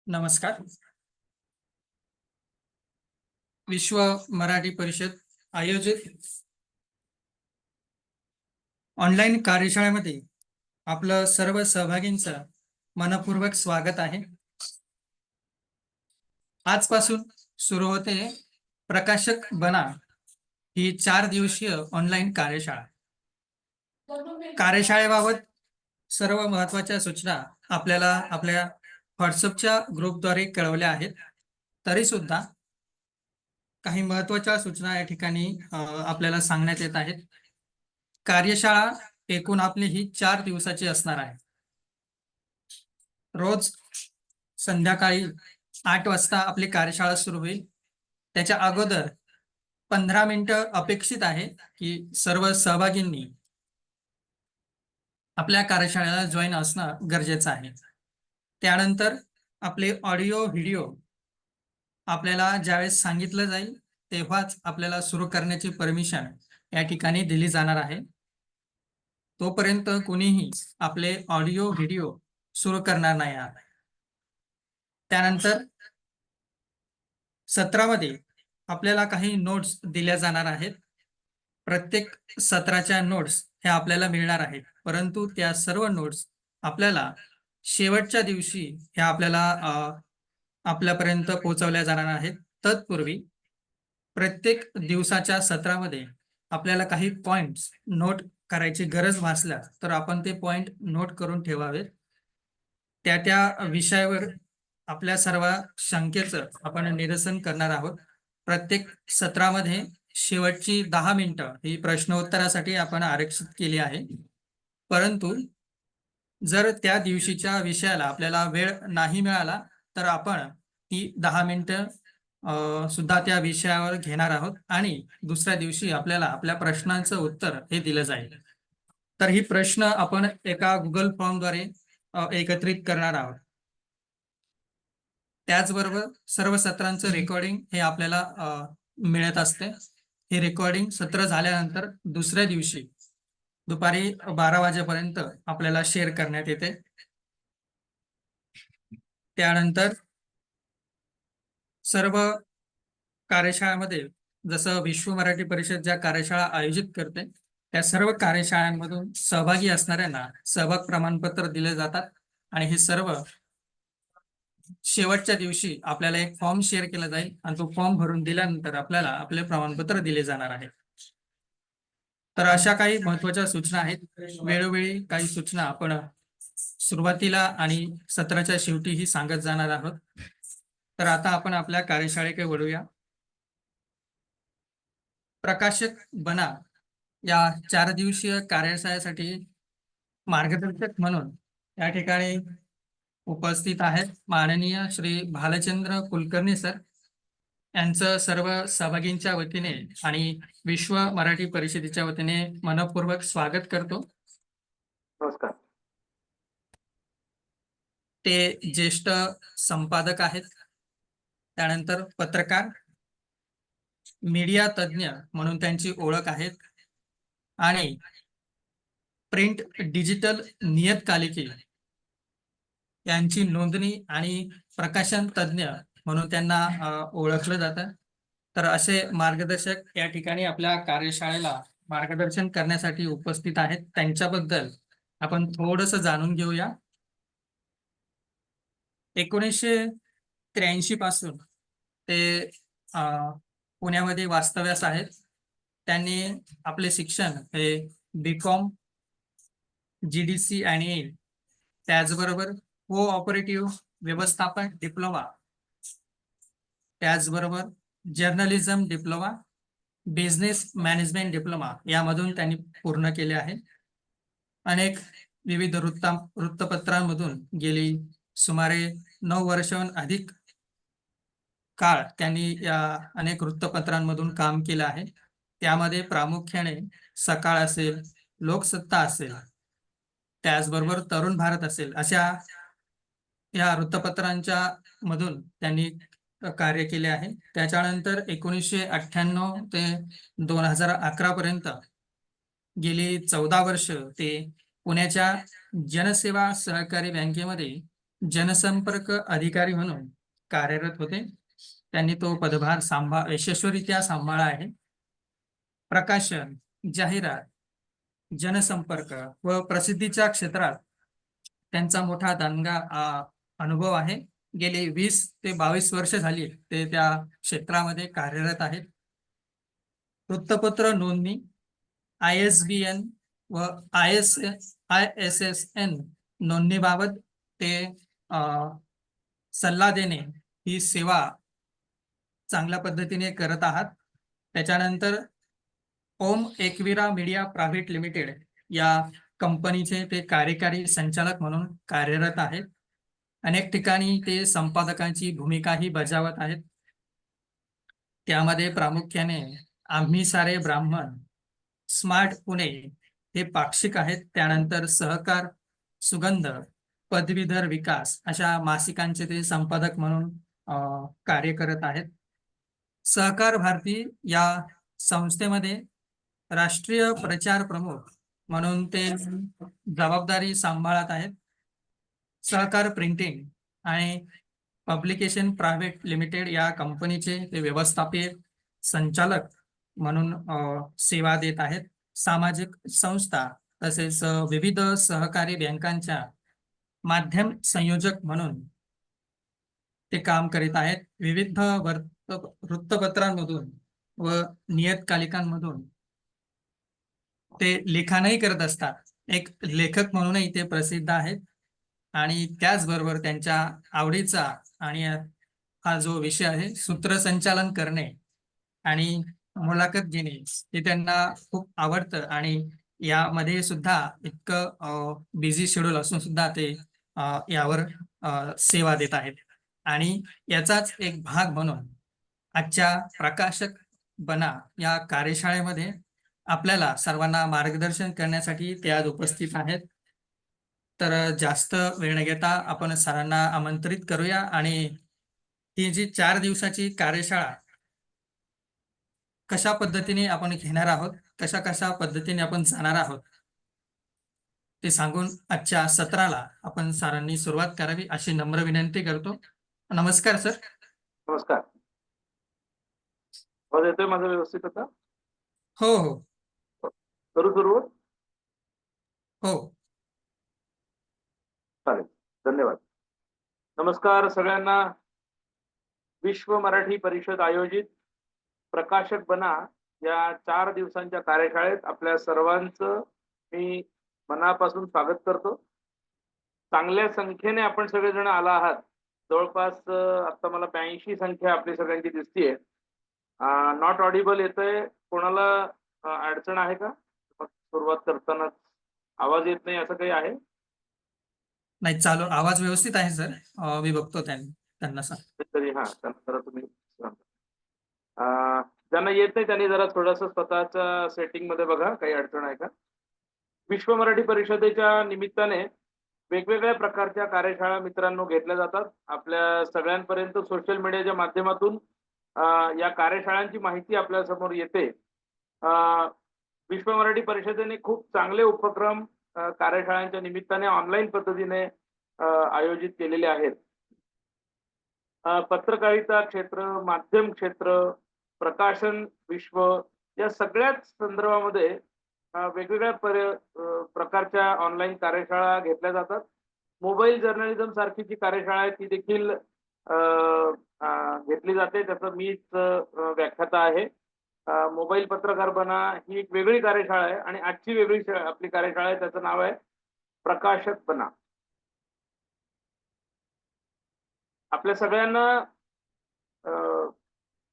नमस्कार. विश्व मराठी परिषद आयोजित ऑनलाईन कार्यशाळेमध्ये आपलं सर्व सहभागींचं मनपूर्वक स्वागत आहे. आजपासून सुरू होते प्रकाशक बना ही 4 दिवसीय ऑनलाईन कार्यशाळा. कार्यशाळेबाबत सर्व महत्त्वाच्या सूचना आपल्याला आपल्या व्हॉट्सअपच्या ग्रुपद्वारे कळवल्या आहेत. तरी सुद्धा काही महत्त्वाच्या सूचना या ठिकाणी आपल्याला सांगण्यात येत आहेत. कार्यशाळा एकूण आपली ही 4 दिवसाची असणार आहे. रोज संध्याकाळी 8 वाजता आपली कार्यशाळा सुरू होईल. त्याच्या अगोदर 15 मिनिटं अपेक्षित आहे की सर्व सहभागींनी आपल्या कार्यशाळेला जॉईन असणं गरजेचं आहे. त्यानंतर आपले ऑडिओ व्हिडिओ आपल्याला ज्यावेळेस सांगितलं जाईल तेव्हाच आपल्याला सुरू करण्याची परमिशन या ठिकाणी दिली जाणार आहे. तोपर्यंत कोणीही आपले ऑडिओ व्हिडिओ सुरू करणार नाही आहात. त्यानंतर सत्रामध्ये आपल्याला काही नोट्स दिल्या जाणार आहेत. प्रत्येक सत्राच्या नोट्स ह्या आपल्याला मिळणार आहेत, परंतु त्या सर्व नोट्स आपल्याला शेवटच्या दिवशी ह्या आपल्याला आपल्यापर्यंत पोहोचवल्या जाणार आहेत. तत्पूर्वी प्रत्येक दिवसाच्या सत्रामध्ये आपल्याला काही पॉइंट्स नोट करायची गरज भासल्यास तर आपण ते पॉइंट नोट करून ठेवावेत. त्या विषयावर आपल्या सर्व शंकेचं आपण निरसन करणार आहोत. प्रत्येक सत्रामध्ये शेवटची 10 मिनिटं ही प्रश्नोत्तरासाठी आपण आरक्षित केली आहे. परंतु जर त्या दिवशीच्या विषयाला आपल्याला वेळ नाही मिळाला तर आपण ती 10 मिनिटं सुद्धा त्या विषयावर घेणार आहोत आणि दुसऱ्या दिवशी आपल्याला आपल्या प्रश्नांचं उत्तर हे दिलं जाईल. तर ही प्रश्न आपण एका गुगल फॉर्मद्वारे एकत्रित करणार आहोत. त्याचबरोबर सर्व सत्रांचं रेकॉर्डिंग हे आपल्याला मिळत असते. हे रेकॉर्डिंग सत्र झाल्यानंतर दुसऱ्या दिवशी दुपारी 12 वाजेपर्यंत आपल्याला शेअर करण्यात येते. त्यानंतर सर्व कार्यशाळांमध्ये जसं विश्व मराठी परिषद ज्या कार्यशाळा आयोजित करते त्या सर्व कार्यशाळांमधून सहभागी असणाऱ्यांना सहभाग प्रमाणपत्र दिले जातात आणि हे सर्व शेवटच्या दिवशी आपल्याला एक फॉर्म शेअर केला जाईल आणि तो फॉर्म भरून दिल्यानंतर आपल्याला आपले प्रमाणपत्र दिले जाणार आहे. तर अशा काही महत्त्वाच्या सूचना आहेत. वेळोवेळी काही सूचना आपण सुरुवातीला आणि सत्राच्या शेवटीही सांगत जाणार आहोत. तर आता आपण आपल्या कार्यशाळेकडे वळूया. प्रकाशक बना या 4 दिवसीय कार्यशाळेसाठी मार्गदर्शक म्हणून या ठिकाणी उपस्थित आहेत माननीय श्री भालचंद्र कुलकर्णी सर. यांचं सर्व सहभागींच्या वतीने आणि विश्व मराठी परिषदेच्या वतीने मनपूर्वक स्वागत करतो. नमस्कार. ते ज्येष्ठ संपादक आहेत, त्यानंतर पत्रकार, मीडिया तज्ज्ञ म्हणून त्यांची ओळख आहे आणि प्रिंट डिजिटल नियतकालिके यांची नोंदणी आणि प्रकाशन तज्ज्ञ म्हणून त्यांना ओळखलं जातं. तर असे मार्गदर्शक या ठिकाणी आपल्या कार्यशाळेला मार्गदर्शन करण्यासाठी उपस्थित आहेत. त्यांच्याबद्दल आपण थोडंसं जाणून घेऊया. 1983 पासून ते पुण्यामध्ये वास्तव्यास आहेत. त्यांनी आपले शिक्षण हे BCom, GDC आणि त्याचबरोबर कोऑपरेटिव्ह व्यवस्थापन डिप्लोमा, त्याचबरोबर journalism diploma, business management diploma यामधून त्यांनी पूर्ण केले आहे. अनेक विविध वृत्तपत्रांमधून गेली सुमारे 9 वर्षांहून अधिक काळ त्यांनी या अनेक वृत्तपत्रांमधून काम केलं आहे. त्यामध्ये प्रामुख्याने सकाळ असेल, लोकसत्ता असेल, त्याचबरोबर तरुण भारत असेल, अशा या वृत्तपत्रांच्या मधून त्यांनी कार्य केले आहे. त्याच्यानंतर 1998 ते 2011 पर्यंत गेली 14 वर्ष ते पुण्याच्या जनसेवा सहकारी बँकेमध्ये जनसंपर्क अधिकारी म्हणून कार्यरत होते. त्यांनी तो पदभार यशस्वीरित्या सांभाळला आहे. प्रकाशन, जाहिरात, जनसंपर्क व प्रसिद्धीच्या क्षेत्रात त्यांचा मोठा अनुभव आहे. गेली 20 ते 22 वर्ष झाली ते त्या क्षेत्रामध्ये कार्यरत आहेत. वृत्तपत्र नोंदणी, ISBN व ISSN नोंदणीबाबत ते सल्ला देणे ही सेवा चांगल्या पद्धतीने करत आहात. त्याच्यानंतर ओम एकविरा मीडिया प्रायव्हेट लिमिटेड या कंपनीचे ते कार्यकारी संचालक म्हणून कार्यरत आहेत. अनेक ठिकाणी ते संपादकांची भूमिकाही बजावत आहेत. त्यामध्ये प्रामुख्याने आम्ही सारे ब्राह्मण, स्मार्ट पुणे हे पाक्षिक आहेत. त्यानंतर सहकार, सुगंध, पदवीधर विकास अशा मासिकांचे ते संपादक म्हणून कार्य करत आहेत. सहकार भारती या संस्थेमध्ये राष्ट्रीय प्रचार प्रमुख म्हणून ते जबाबदारी सांभाळत आहेत. सहकार प्रिंटिंग आणि पब्लिकेशन प्रायव्हेट लिमिटेड या कंपनीचे ते व्यवस्थापकीय संचालक म्हणून सेवा देत आहेत. सामाजिक संस्था तसेच विविध सहकारी बँकांच्या माध्यम संयोजक म्हणून ते काम करीत आहेत. विविध वृत्तपत्रांमधून व नियतकालिकांमधून ते लिखाणही करत असतात. एक लेखक म्हणूनही ते प्रसिद्ध आहेत. आणि त्याचबरोबर त्यांच्या आवडीचा आणि हा जो विषय आहे सूत्रसंचालन करणे आणि मुलाखत घेणे हे त्यांना खूप आवडतं. आणि यामध्ये सुद्धा इतकं बिझी शेड्यूल असून सुद्धा ते यावर सेवा देत आहेत. आणि याचाच एक भाग म्हणून आजच्या प्रकाशक बना या कार्यशाळेमध्ये आपल्याला सर्वांना मार्गदर्शन करण्यासाठी ते आज उपस्थित आहेत. तर जास्त वेळ न घेता आपण सरांना आमंत्रित करूया आणि ही जी 4 दिवसाची कार्यशाळा कशा पद्धतीने आपण घेणार आहोत, कशा पद्धतीने आपण जाणार आहोत ते सांगून आजच्या सत्राला आपण सरांनी सुरुवात करावी अशी नम्र विनंती करतो. नमस्कार सर. नमस्कार. आवाज येतोय माझा व्यवस्थित आता? हो हो करू सुरुवात? हो. चालेल. धन्यवाद. नमस्कार सगळ्यांना. विश्व मराठी परिषद आयोजित प्रकाशक बना या 4 दिवसांच्या कार्यशाळेत आपल्या सर्वांचं मी मनापासून स्वागत करतो. चांगल्या संख्येने आपण सगळेजण आला आहात. जवळपास आता मला 82 संख्या आपली सगळ्यांची दिसतीये. नॉट ऑडिबल येतंय. कोणाला अडचण आहे का? सुरुवात करतानाच आवाज येत नाही असं काही आहे? नाही, चालू आवाज व्यवस्थित आहे सर. मी बघतो त्यांना सांग. तरी त्यांना जरा तुम्ही ज्यांना येत नाही त्यांनी जरा थोडंसं स्वतःच्या सेटिंग मध्ये बघा, काही अडचण आहे का? विश्व मराठी परिषदेच्या निमित्ताने वेगवेगळ्या प्रकारच्या कार्यशाळा मित्रांनो घेतल्या जातात. आपल्या सगळ्यांपर्यंत सोशल मीडियाच्या माध्यमातून या कार्यशाळांची माहिती आपल्या समोर येते. विश्व मराठी परिषदेने खूप चांगले उपक्रम कार्यशाळांच्या निमित्ताने ऑनलाईन पद्धतीने आयोजित केलेले आहेत. पत्रकारिता क्षेत्र, माध्यम क्षेत्र, प्रकाशन विश्व या सगळ्याच संदर्भामध्ये वेगवेगळ्या प्रकारच्या ऑनलाईन कार्यशाळा घेतल्या जातात. मोबाईल जर्नलिझम सारखी जी कार्यशाळा आहे ती देखील घेतली जाते. त्याचं मीच व्याख्याता आहे. मोबाईल पत्रकार बना ही एक वेगळी कार्यशाळा आहे आणि आजची वेगळी आपली कार्यशाळा आहे, त्याचं नाव आहे प्रकाशक बना. आपल्या सगळ्यांना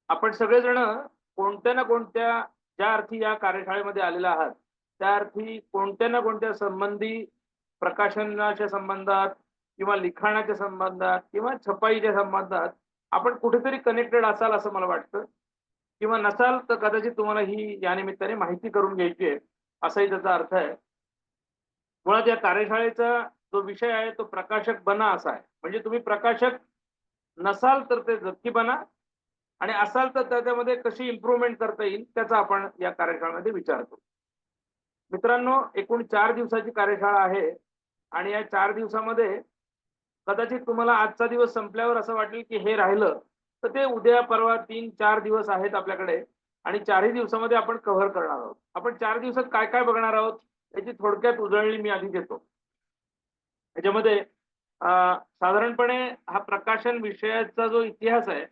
आपण सगळेजण कोणत्या ना कोणत्या ज्या अर्थी या कार्यशाळेमध्ये आलेला आहात त्या अर्थी कोणत्या ना कोणत्या संबंधी प्रकाशनाच्या संबंधात किंवा लिखाणाच्या संबंधात किंवा छपाईच्या संबंधात आपण कुठेतरी कनेक्टेड असाल असं मला वाटतं. किंवा नसाल तर कदाचित तुम्हाला ही या निमित्ताने माहिती करून घ्यायची आहे असाही त्याचा अर्थ आहे. मुळात या कार्यशाळेचा जो विषय आहे तो प्रकाशक बना असा आहे. म्हणजे तुम्ही प्रकाशक नसाल तर ते नक्की बना आणि असाल तर त्याच्यामध्ये कशी इम्प्रूव्हमेंट करता येईल त्याचा आपण या कार्यशाळेमध्ये विचार करू. मित्रांनो, एकूण 4 दिवसाची कार्यशाळा आहे आणि या 4 दिवसामध्ये कदाचित तुम्हाला आजचा दिवस संपल्यावर असं वाटेल की हे राहिलं, तर ते उद्या परवा 3-4 दिवस आहेत आपल्याकडे आणि 4ही दिवसामध्ये आपण कव्हर करणार आहोत. आपण 4 दिवसात काय-काय बघणार आहोत याची थोडक्यात उजळणी मी आधी देतो. त्याच्यामध्ये साधारणपणे हा प्रकाशन विषयाचा जो इतिहास आहे,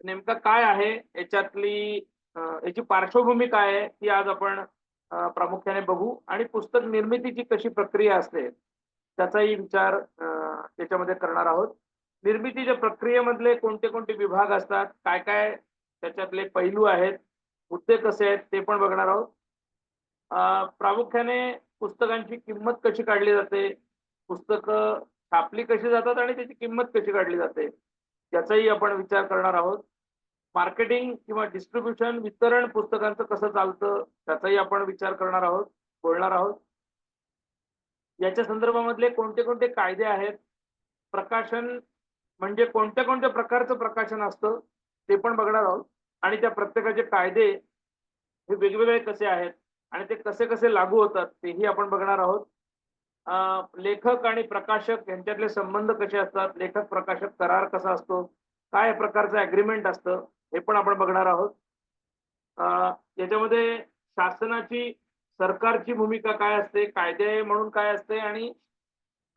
नेमका काय आहे याच्यातली याची पार्श्वभूमी काय आहे, ती आज आपण प्रामुख्याने बघू आणि पुस्तक निर्मितीची कशी प्रक्रिया असते, त्याचाही विचार त्याच्यामध्ये करणार आहोत. निर्मितीच्या प्रक्रियेमधले कोणते-कोणते विभाग असतात, काय-काय त्याच्यातले पैलू आहेत, मुद्दे कसे आहेत ते पण बघणार आहोत. प्रामुख्याने पुस्तकांची किंमत कशी काढली जाते, पुस्तकं छापली कशी जातात आणि त्याची किंमत कशी काढली जाते, याचाही आपण विचार करणार आहोत. मार्केटिंग किंवा डिस्ट्रिब्युशन, वितरण पुस्तकांचं कसं चालतं, त्याचाही आपण विचार करणार आहोत, बोलणार आहोत. याच्या संदर्भामधले कोणते-कोणते कायदे आहेत, प्रकाशन म्हणजे कोणत्या-कोणत्या प्रकारचं प्रकाशन असतं, ते पण बघणार आहोत आणि त्या प्रत्येकाचे कायदे हे वेगवेगळे कसे आहेत आणि ते कसे-कसे लागू होतात, तेही आपण बघणार आहोत. लेखक आणि प्रकाशक यांच्यातले संबंध कसे असतात, लेखक-प्रकाशक करार कसा असतो, काय प्रकारचं ॲग्रीमेंट असतं, हे पण आपण बघणार आहोत. अ, याच्यामध्ये शासनाची, सरकारची भूमिका काय असते, कायदे म्हणून काय असते आणि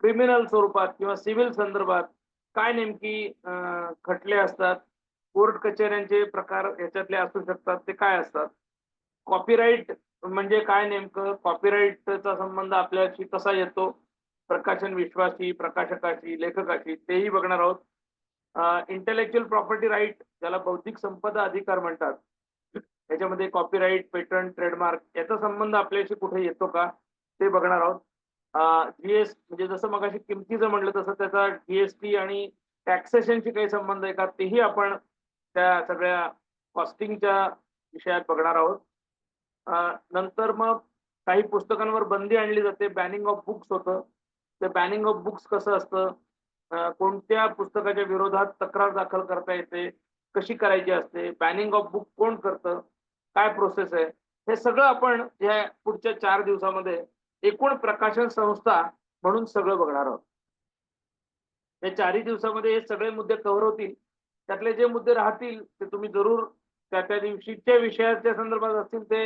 क्रिमिनल स्वरूपात किंवा सिव्हिल संदर्भात काय नेमकी खटले असतात, कोर्ट कचेऱ्यांचे प्रकार याच्यातले असू शकतात, ते काय असतात. कॉपीराईट म्हणजे काय नेमकं, कॉपीराईटचा संबंध आपल्याशी कसा येतो, प्रकाशन विश्वाशी, प्रकाशकाशी, लेखकाशी, तेही बघणार आहोत. इंटेलेक्च्युअल प्रॉपर्टी राईट, ज्याला बौद्धिक संपदा अधिकार म्हणतात, याच्यामध्ये कॉपीराईट, पेटंट, ट्रेडमार्क याचा संबंध आपल्याशी कुठे येतो का, ते बघणार आहोत. जीएस म्हणजे जसं मगाशी किमतीचं म्हटलं तसं त्याचा जीएसटी आणि टॅक्सेशनशी काही संबंध आहे का, तेही आपण त्या सगळ्या कॉस्टिंगच्या विषयात बघणार आहोत. नंतर मग काही पुस्तकांवर बंदी आणली जाते, बॅनिंग ऑफ बुक्स होतं. ते बॅनिंग ऑफ बुक्स कसं असतं, कोणत्या पुस्तकाच्या विरोधात तक्रार दाखल करता येते, कशी करायची असते, बॅनिंग ऑफ बुक कोण करतं, काय प्रोसेस आहे, हे सगळं आपण या पुढच्या 4 दिवसामध्ये एकूण प्रकाशन संस्था म्हणून सगळं बघणार आहोत. या 4ही दिवसामध्ये हे सगळे मुद्दे कव्हर होतील. त्यातले जे मुद्दे राहतील ते तुम्ही जरूर त्या दिवशीच्या विषयाच्या संदर्भात असतील ते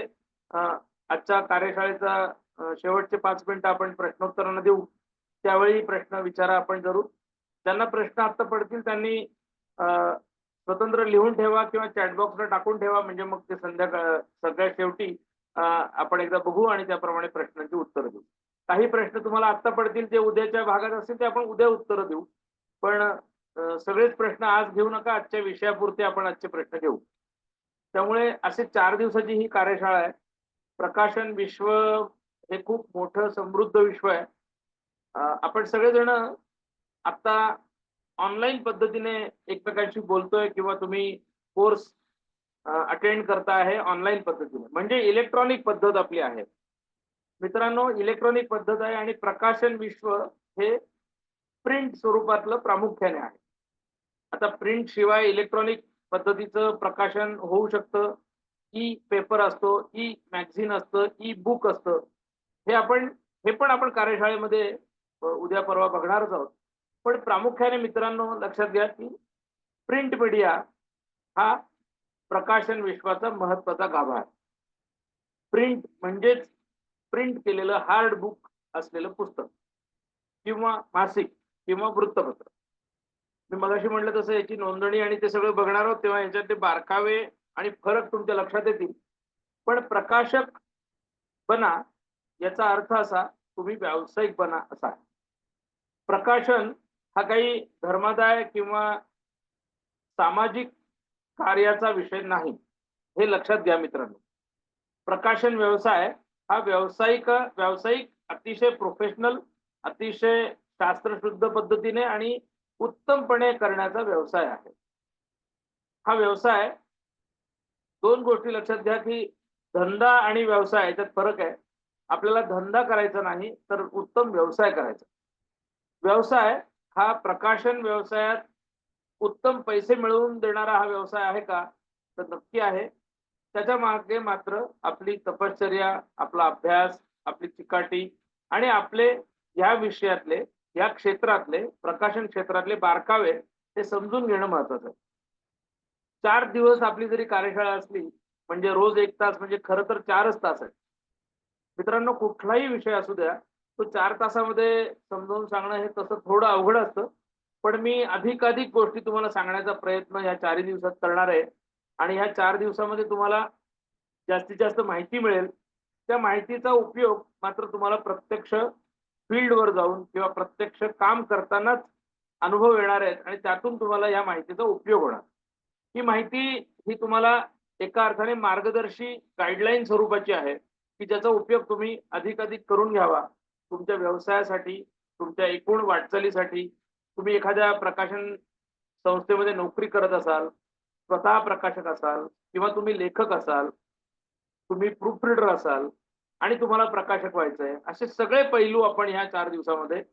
आजच्या कार्यशाळेचा शेवटचे 5 मिनिटं आपण प्रश्नोत्तरांना देऊ. त्यावेळी प्रश्न विचारा आपण जरूर. ज्यांना प्रश्न आत्ता पडतील त्यांनी अ, स्वतंत्र लिहून ठेवा किंवा चॅट बॉक्सला टाकून ठेवा, म्हणजे मग ते सगळ्यात शेवटी आपण एकदा बघू आणि त्याप्रमाणे प्रश्नांची उत्तरं देऊ. काही प्रश्न तुम्हाला आत्ता पडतील ते उद्याच्या भागात असतील ते आपण उद्या उत्तरं देऊ. पण सगळेच प्रश्न आज घेऊ नका. आजच्या विषयापुरते आपण आजचे प्रश्न घेऊ. त्यामुळे असे 4 दिवसाची ही कार्यशाळा आहे. प्रकाशन विश्व हे खूप मोठं समृद्ध विश्व आहे. आपण सगळेजण आता ऑनलाईन पद्धतीने एकमेकांशी बोलतोय किंवा तुम्ही कोर्स अटेंड करता आहे ऑनलाईन पद्धतीने, म्हणजे इलेक्ट्रॉनिक पद्धत आपली आहे. मित्रांनो, इलेक्ट्रॉनिक पद्धत आहे आणि प्रकाशन विश्व हे प्रिंट स्वरूपातलं प्रामुख्याने आहे. आता प्रिंट शिवाय इलेक्ट्रॉनिक पद्धतीचं प्रकाशन होऊ शकतं. ई पेपर असतो, ई मॅगझिन असतं, ई बुक असतं. हे पण आपण कार्यशाळेमध्ये उद्या परवा बघणारच आहोत. पण प्रामुख्याने मित्रांनो लक्षात घ्या, की प्रिंट मीडिया हा प्रकाशन विश्वाचा महत्त्वाचा गाभा आहे. प्रिंट म्हणजेच प्रिंट केलेलं हार्ड बुक असलेलं पुस्तक किंवा मासिक किंवा वृत्तपत्र. मी मगाशी म्हटलं तसं याची नोंदणी आणि ते सगळं बघणार आहोत, तेव्हा याच्यातले बारकावे आणि फरक तुमच्या लक्षात येतील. पण प्रकाशक बना याचा अर्थ असा, तुम्ही व्यावसायिक बना असा आहे. प्रकाशन हा काही धर्मादाय किंवा सामाजिक कार्याचा विषय नाही, हे लक्षात घ्या मित्रांनो. प्रकाशन व्यवसाय हा व्यावसायिक अतिशय प्रोफेशनल, अतिशय शास्त्रशुद्ध पद्धतीने आणि उत्तमपणे करण्याचा व्यवसाय आहे. हा व्यवसाय 2 गोष्टी लक्षात घ्या, की धंदा आणि व्यवसाय याच्यात फरक आहे. आपल्याला धंदा करायचा नाही, तर उत्तम व्यवसाय करायचा. व्यवसाय हा प्रकाशन व्यवसायात उत्तम पैसे मिळवून देणारा हा व्यवसाय आहे का? तर नक्की आहे. त्याच्या मागे मात्र आपली तपश्चर्या, आपला अभ्यास, आपली चिकाटी आणि आपले या विषयातले या क्षेत्रातले प्रकाशन क्षेत्रातले बारकावे हे समजून घेणं महत्वाचं आहे. 4 दिवस आपली जरी कार्यशाळा असली म्हणजे रोज 1 तास म्हणजे खरं तर 4च तास आहेत. मित्रांनो, कुठलाही विषय असू द्या, तो 4 तासामध्ये समजावून सांगणं हे तसं थोडं अवघड असतं. पण मी अधिकाधिक गोष्टी तुम्हाला सांगण्याचा प्रयत्न या 4 दिवसात करणार आहे आणि ह्या 4 दिवसामध्ये तुम्हाला जास्तीत जास्त माहिती मिळेल. त्या माहितीचा उपयोग मात्र तुम्हाला प्रत्यक्ष फील्डवर जाऊन किंवा प्रत्यक्ष काम करतानाच अनुभव येणार आहेत आणि त्यातून तुम्हाला या माहितीचा उपयोग होणार. ही माहिती ही तुम्हाला एका अर्थाने मार्गदर्शी गाईडलाईन स्वरूपाची आहे, की ज्याचा उपयोग तुम्ही अधिकाधिक करून घ्यावा. तुमच्या व्यवसायासाठी, तुमच्या एकूण वाटचालीसाठी. तुम्ही एखाद्या प्रकाशन संस्थेमध्ये नोकरी करत असाल, स्वतः प्रकाशक असाल किंवा तुम्ही लेखक असाल, तुम्ही प्रूफ रीडर असाल आणि तुम्हाला प्रकाशक व्हायचंय. असे सगळे पैलू आपण ह्या 4 दिवसामध्ये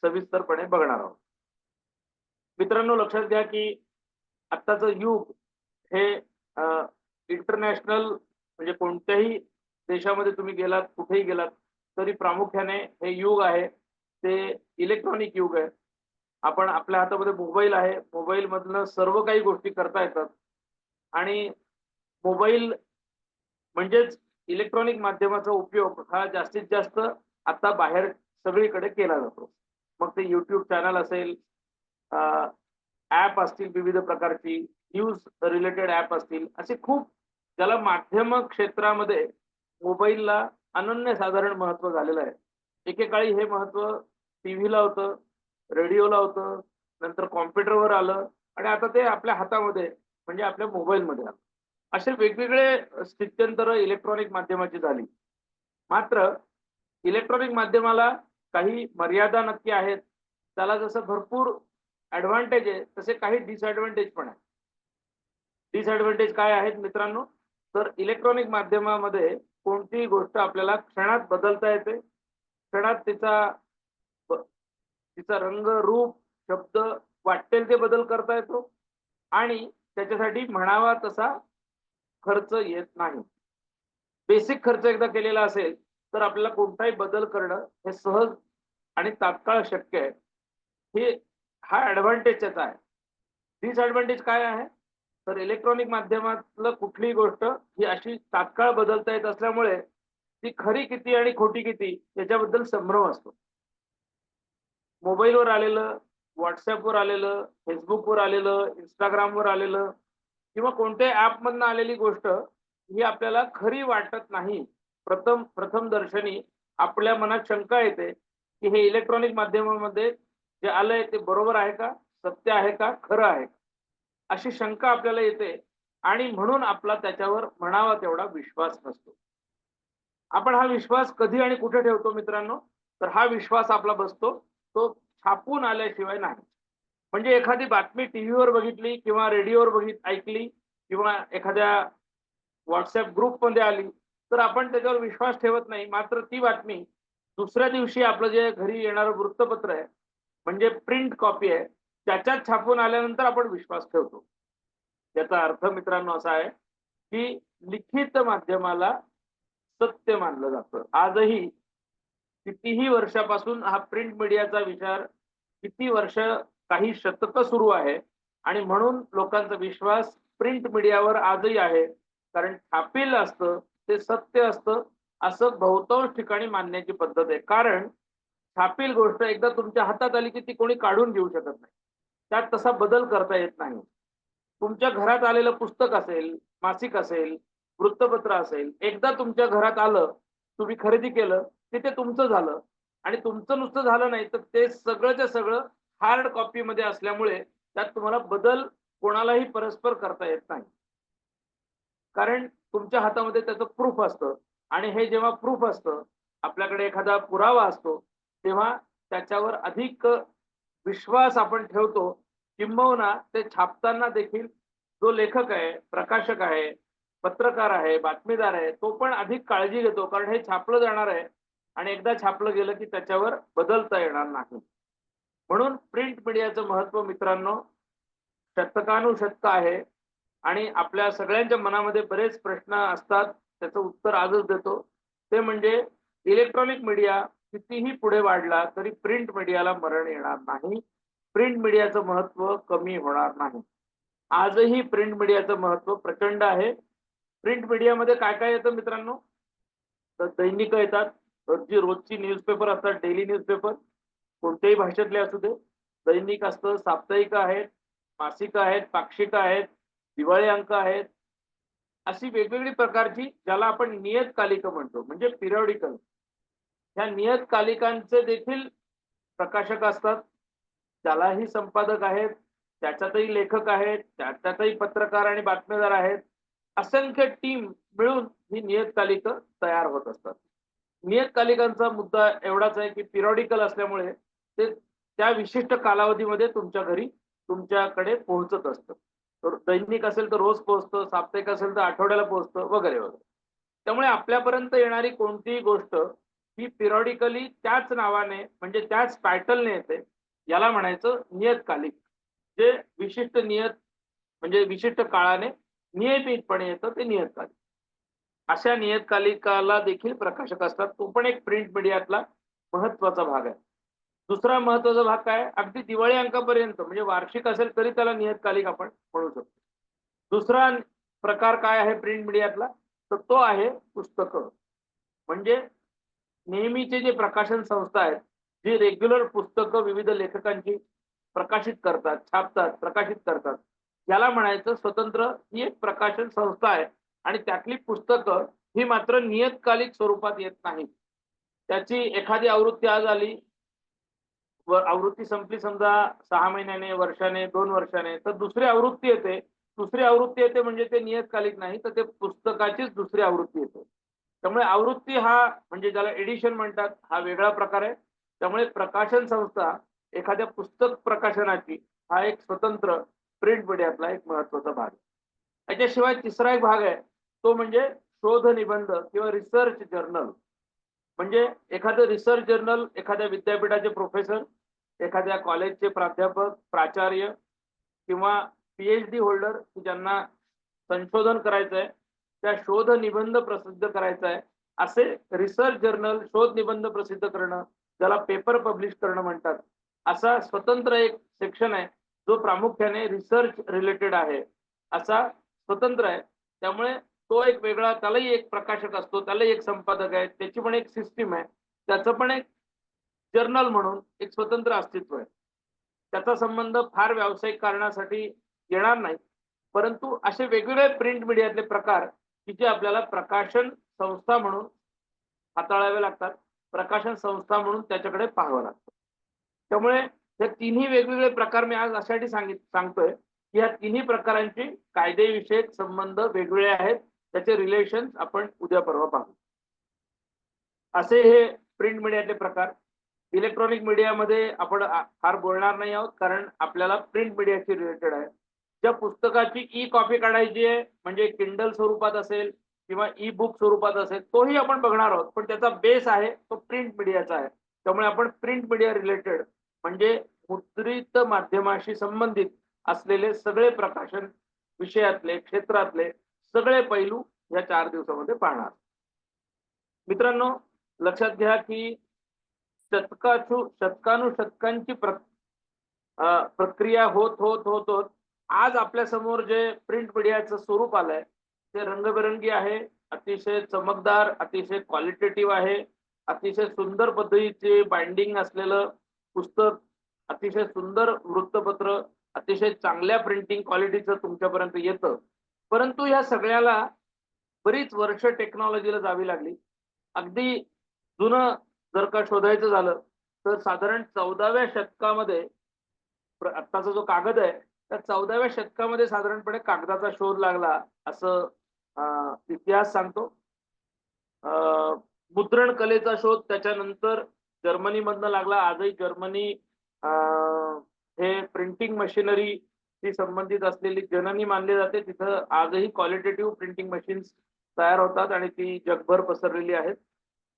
सविस्तरपणे बघणार आहोत. मित्रांनो, लक्षात घ्या, की आत्ताचं युग हे इंटरनॅशनल म्हणजे कोणत्याही देशामध्ये तुम्ही गेलात, कुठेही गेलात, तरी प्रामुख्याने हे युग आहे ते इलेक्ट्रॉनिक युग आहे. आपण आपल्या हातामध्ये मोबाईल आहे. मोबाईलमधनं सर्व काही गोष्टी करता येतात आणि मोबाईल म्हणजेच इलेक्ट्रॉनिक माध्यमाचा उपयोग हा जास्तीत जास्त आता बाहेर सगळीकडे केला जातो. मग ते YouTube चॅनल असेल, ॲप असतील विविध प्रकारची, न्यूज रिलेटेड ॲप असतील, असे खूप ज्याला माध्यम क्षेत्रामध्ये मोबाईलला अनन्यसाधारण महत्त्व झालेलं आहे. एकेकाळी हे महत्त्व टीव्हीला होतं, रेडिओला होतं, नंतर कॉम्प्युटरवर आलं आणि आता ते आपल्या हातामध्ये म्हणजे आपल्या मोबाईलमध्ये आलं. असे वेगवेगळे स्थित्यंतरं इलेक्ट्रॉनिक माध्यमाची झाली. मात्र इलेक्ट्रॉनिक माध्यमाला काही मर्यादा नक्की आहेत. त्याला जसं भरपूर ॲडव्हांटेज आहे, तसे काही डिसॲडव्हांटेज पण आहेत. डिसॲडव्हांटेज काय आहेत मित्रांनो? तर इलेक्ट्रॉनिक माध्यमामध्ये कोणतीही गोष्ट आपल्याला क्षणात बदलता येते. क्षणात तिचा रंग, रूप, शब्द वाटेल ते बदल करता येतो आणि त्याच्यासाठी म्हणावा तसा खर्च येत नाही. बेसिक खर्च एकदा केलेला असेल, तर आपल्याला कोणताही बदल करणं हे सहज आणि तात्काळ शक्य आहे. हे हा ॲडव्हांटेज त्याचा आहे. डिसॲडव्हांटेज काय आहे? तर इलेक्ट्रॉनिक माध्यमातलं कुठलीही गोष्ट ही अशी तात्काळ बदलता येत असल्यामुळे ती खरी किती आणि खोटी किती याच्याबद्दल संभ्रम असतो. मोबाईलवर आलेलं, WhatsAppवर आलेलं, Facebookवर आलेलं, Instagramवर आलेलं किंवा कोणत्याही ॲपमधनं आलेली गोष्ट ही आपल्याला खरी वाटत नाही. प्रथम दर्शनी आपल्या मनात शंका येते, की हे इलेक्ट्रॉनिक माध्यमामध्ये जे आलंय ते बरोबर आहे का? सत्य आहे का? खरं आहे का? अशी शंका आपल्याला येते आणि म्हणून आपला त्याच्यावर म्हणावा तेवढा विश्वास नसतो. आपण हा विश्वास कधी आणि कुठे ठेवतो मित्रांनो? तर हा विश्वास आपला बसतो तो छापून आल्याशिवाय नाही. म्हणजे एखादी बातमी टीव्हीवर बघितली किंवा रेडिओवर ऐकली किंवा एखाद्या WhatsApp ग्रुपमध्ये आली, तर आपण त्याच्यावर विश्वास ठेवत नाही. मात्र ती बातमी दुसऱ्या दिवशी आपलं जे घरी येणारं वृत्तपत्र आहे, म्हणजे प्रिंट कॉपी आहे, त्याच्यात छापून आल्यानंतर आपण विश्वास ठेवतो. याचा अर्थ मित्रांनो असा आहे, की लिखित माध्यमाला सत्य मानलं जातं. आजही कितीही वर्षापासून हा प्रिंट मीडियाचा विचार किती वर्ष, काही शतकं सुरू आहे आणि म्हणून लोकांचा विश्वास प्रिंट मीडियावर आजही आहे. कारण छापील असतं ते सत्य असतं असं बहुतांश ठिकाणी मानण्याची पद्धत आहे. कारण छापील गोष्ट एकदा तुमच्या हातात आली की ती कोणी काढून घेऊ शकत नाही. त्यात तसा बदल करता येत नाही. तुमच्या घरात आलेलं पुस्तक असेल, मासिक असेल, वृत्तपत्र असेल, एकदा तुमच्या घरात आलं, तुम्ही खरेदी केलं, की ते तुमचं झालं आणि तुमचं नुसतं झालं नाही, तर ते सगळंच्या सगळं हार्ड कॉपीमध्ये असल्यामुळे त्यात तुम्हाला बदल कोणालाही परस्पर करता येत नाही. कारण तुमच्या हातामध्ये त्याचं प्रूफ असतं आणि हे जेव्हा प्रूफ असतं, आपल्याकडे एखादा पुरावा असतो, तेव्हा त्याच्यावर अधिक विश्वास आपण ठेवतो. किंबहुना ते छापताना देखील जो लेखक आहे, प्रकाशक आहे, पत्रकार आहे, बातमीदार आहे, तो पण अधिक काळजी घेतो. कारण हे छापलं जाणार आहे आणि एकदा छापलं गेलं की त्याच्यावर बदलता येणार नाही. म्हणून प्रिंट मीडियाचं महत्त्व मित्रांनो शतकानुशतकं आहे आणि आपल्या सगळ्यांच्या मनामध्ये बरेच प्रश्न असतात. त्याचं उत्तर आजच देतो. ते म्हणजे इलेक्ट्रॉनिक मीडिया कितीही पुढे वाढला तरी प्रिंट मीडियाला मरण येणार नाही. प्रिंट मीडियाचं महत्व कमी होणार नाही. आजही प्रिंट मीडियाचं महत्व प्रचंड आहे. प्रिंट मीडियामध्ये काय काय येतं मित्रांनो? तर दैनिक येतात, रोजची न्यूजपेपर असतात, डेली न्यूजपेपर कोणत्याही भाषेतले असू दे. दैनिक असतं, साप्ताहिक आहेत, मासिक आहेत, पाक्षिक आहेत, दिवाळी अंक आहेत. अशी वेगवेगळी प्रकारची ज्याला आपण नियतकालिक म्हणतो म्हणजे पिरियॉडिकल. ह्या नियतकालिकांचे देखील प्रकाशक असतात. त्यालाही संपादक आहेत, त्याच्यातही लेखक आहेत, त्याच्यातही पत्रकार आणि बातमीदार आहेत. असंख्य टीम मिळून ही नियतकालिक तयार होत असतात. नियतकालिकांचा मुद्दा एवढाच आहे की पिरियॉडिकल असल्यामुळे ते त्या विशिष्ट कालावधीमध्ये तुमच्या घरी तुमच्याकडे पोहोचत असतं. तर दैनिक असेल तर रोज पोहोचतं, साप्ताहिक असेल तर आठवड्याला पोहोचतं वगैरे वगैरे. त्यामुळे आपल्यापर्यंत येणारी कोणतीही गोष्ट ही पिरियॉडिकली त्याच नावाने म्हणजे त्याच टायटलने येते. याला म्हणायचं नियतकालिक. जे विशिष्ट नियत म्हणजे विशिष्ट काळाने नियमितपणे येतं ते नियतकालिक. अशा नियतकालिकाला देखील प्रकाशक असतात. तो पण एक प्रिंट मीडियातला महत्वाचा भाग आहे. दुसरा महत्वाचा भाग काय? अगदी दिवाळी अंकापर्यंत म्हणजे वार्षिक असेल तरी त्याला नियतकालिक आपण म्हणू शकतो. दुसरा प्रकार काय आहे प्रिंट मीडियातला? तर तो आहे पुस्तकं. म्हणजे नेहमीचे जे प्रकाशन संस्था आहेत, जी रेग्युलर पुस्तकं विविध लेखकांची प्रकाशित करतात, छापतात, प्रकाशित करतात. याला म्हणायचं स्वतंत्र ही एक प्रकाशन संस्था आहे आणि त्यातली पुस्तकं ही मात्र नियतकालिक स्वरूपात येत नाहीत. त्याची एखादी आवृत्ती आज आली, आवृत्ती संपली समजा 6 महिन्याने, वर्षाने, 2 वर्षाने, तर दुसरी आवृत्ती येते. दुसरी आवृत्ती येते म्हणजे ते नियतकालिक नाही, तर ते पुस्तकाचीच दुसरी आवृत्ती येते. त्यामुळे आवृत्ती हा म्हणजे ज्याला एडिशन म्हणतात, हा वेगळा प्रकार आहे. त्यामुळे प्रकाशन संस्था एखाद्या पुस्तक प्रकाशनाची हा एक स्वतंत्र प्रिंट मीडियातला एक महत्त्वाचा भाग आहे. याच्याशिवाय तिसरा एक भाग आहे, तो म्हणजे शोध निबंध किंवा रिसर्च जर्नल. म्हणजे एखादं रिसर्च जर्नल एखाद्या विद्यापीठाचे प्रोफेसर, एखाद्या कॉलेजचे प्राध्यापक, प्राचार्य किंवा पी-एच-डी होल्डर ज्यांना संशोधन करायचं आहे, त्या शोध निबंध प्रसिद्ध करायचा आहे, असे रिसर्च जर्नल, शोध निबंध प्रसिद्ध करणं, ज्याला पेपर पब्लिश करणं म्हणतात. असा स्वतंत्र एक सेक्शन आहे, जो प्रामुख्याने रिसर्च रिलेटेड आहे. असा स्वतंत्र आहे. त्यामुळे तो एक वेगळा त्यालाही एक प्रकाशक असतो, त्यालाही एक संपादक आहे, त्याची पण एक सिस्टीम आहे. त्याचं पण एक जर्नल म्हणून एक स्वतंत्र अस्तित्व आहे. त्याचा संबंध फार व्यावसायिक कारणासाठी येणार नाही. परंतु असे वेगवेगळे प्रिंट मीडियातले प्रकार की जे आपल्याला प्रकाशन संस्था म्हणून हाताळावे लागतात. प्रकाशन संस्था म्हणून त्याच्याकडे पाहावं लागतं. त्यामुळे हे तिन्ही वेगवेगळे प्रकार मी आज अशासाठी सांगतोय, की या तिन्ही प्रकारांचे कायदेविषयक संबंध वेगवेगळे आहेत. त्याचे रिलेशन्स आपण उद्या परवा पाहू. असे हे प्रिंट मीडियातले प्रकार. इलेक्ट्रॉनिक मीडियामध्ये आपण फार बोलणार नाही आहोत, कारण आपल्याला प्रिंट मीडियाशी रिलेटेड आहे. ज्या पुस्तकाची ई कॉपी काढायची आहे, म्हणजे किंडल स्वरूपात असेल किंवा ई बुक स्वरूपात असेल, तोही आपण बघणार आहोत. पण त्याचा बेस आहे तो प्रिंट मीडियाचा आहे. त्यामुळे आपण प्रिंट मीडिया रिलेटेड म्हणजे मुद्रित माध्यमाशी संबंधित असलेले सगळे प्रकाशन विषयातले, क्षेत्रातले सगळे पैलू या 4 दिवसामध्ये पाहणार. मित्रांनो, लक्षात घ्या की शतकानुशतकांची प्रक्रिया होत आज आपल्या समोर जे प्रिंट मीडियाचं स्वरूप आलंय ते रंगबेरंगी आहे, अतिशय चमकदार, अतिशय क्वालिटेटिव्ह आहे, अतिशय सुंदर पद्धतीचे बाइंडिंग असलेलं पुस्तक, अतिशय सुंदर वृत्तपत्र, अतिशय चांगल्या प्रिंटिंग क्वालिटीचं तुमच्यापर्यंत येतं. परंतु या सगळ्याला बरीच वर्ष टेक्नॉलॉजीला जावी लागली. अगदी जुनं जर का शोधायचं झालं तर साधारण 14व्या शतकामध्ये आत्ताचा जो कागद आहे त्या 14व्या शतकामध्ये साधारणपणे कागदाचा शोध लागला असं इतिहास सांगतो. मुद्रण कलेचा शोध त्याच्यानंतर जर्मनीमधनं लागला. आजही जर्मनी हे प्रिंटिंग मशिनरी शी संबंधित असलेली जननी मानली जाते. तिथं आजही क्वालिटेटिव्ह प्रिंटिंग मशीन्स तयार होतात आणि ती जगभर पसरलेली आहेत.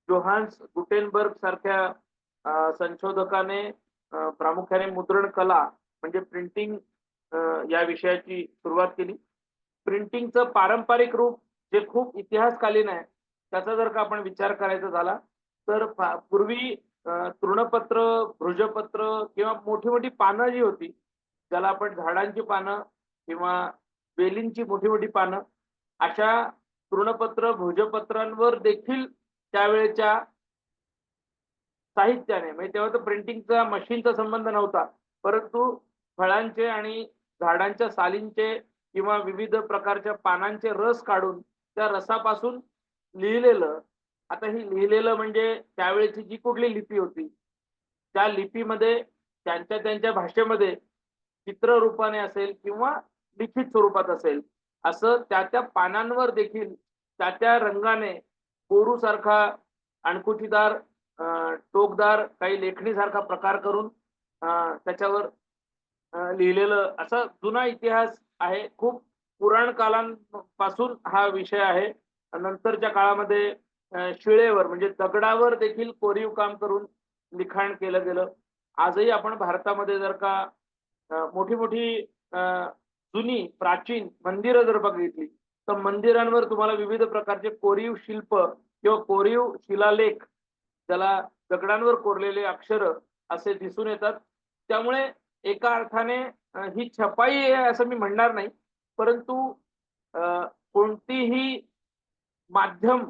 जोहान्स गुटेनबर्ग सारख्या संशोधकाने प्रामुख्याने मुद्रण कला म्हणजे प्रिंटिंग या विषयाची सुरुवात केली. प्रिंटिंगचं पारंपरिक रूप जे खूप इतिहासकालीन आहे त्याचा जर का आपण विचार करायचा झाला तर पूर्वी तृणपत्र, भृजपत्र किंवा मोठी मोठी पानं जी होती, ज्याला आपण झाडांची पानं किंवा वेलींची मोठी मोठी पानं, अशा तृणपत्र, भुजपत्रांवर देखील त्यावेळेच्या साहित्याने, म्हणजे तेव्हा तर प्रिंटिंगचा मशीनचा संबंध नव्हता. परंतु फळांचे आणि झाडांच्या सालींचे किंवा विविध प्रकारच्या पानांचे रस काढून त्या रसापासून लिहिलेलं, आता ही लिहिलेलं म्हणजे त्यावेळेची जी कुठली लिपी होती, त्या लिपीमध्ये त्यांच्या त्यांच्या भाषेमध्ये चित्ररूपाने असेल किंवा लिखित स्वरूपात असेल, असं त्या पानांवर देखील त्या रंगाने कोरूसारखा अणकुचीदार, टोकदार काही लेखणीसारखा प्रकार करून त्याच्यावर लिहिलेलं असा जुना इतिहास आहे. खूप पुराण कालांपासून हा विषय आहे. नंतरच्या काळामध्ये शिळेवर म्हणजे दगडावर देखील कोरीव काम करून लिखाण केलं गेलं. आजही आपण भारतामध्ये जर का मोठी मोठी जुनी प्राचीन मंदिरं जर बघितली, तर मंदिरांवर तुम्हाला विविध प्रकारचे कोरीव शिल्प किंवा कोरीव शिलालेख, त्याला दगडांवर कोरलेले अक्षर असे दिसून येतात. त्यामुळे एका अर्थाने ही छपाई आहे असं मी म्हणणार नाही. परंतु अ, कोणतीही माध्यम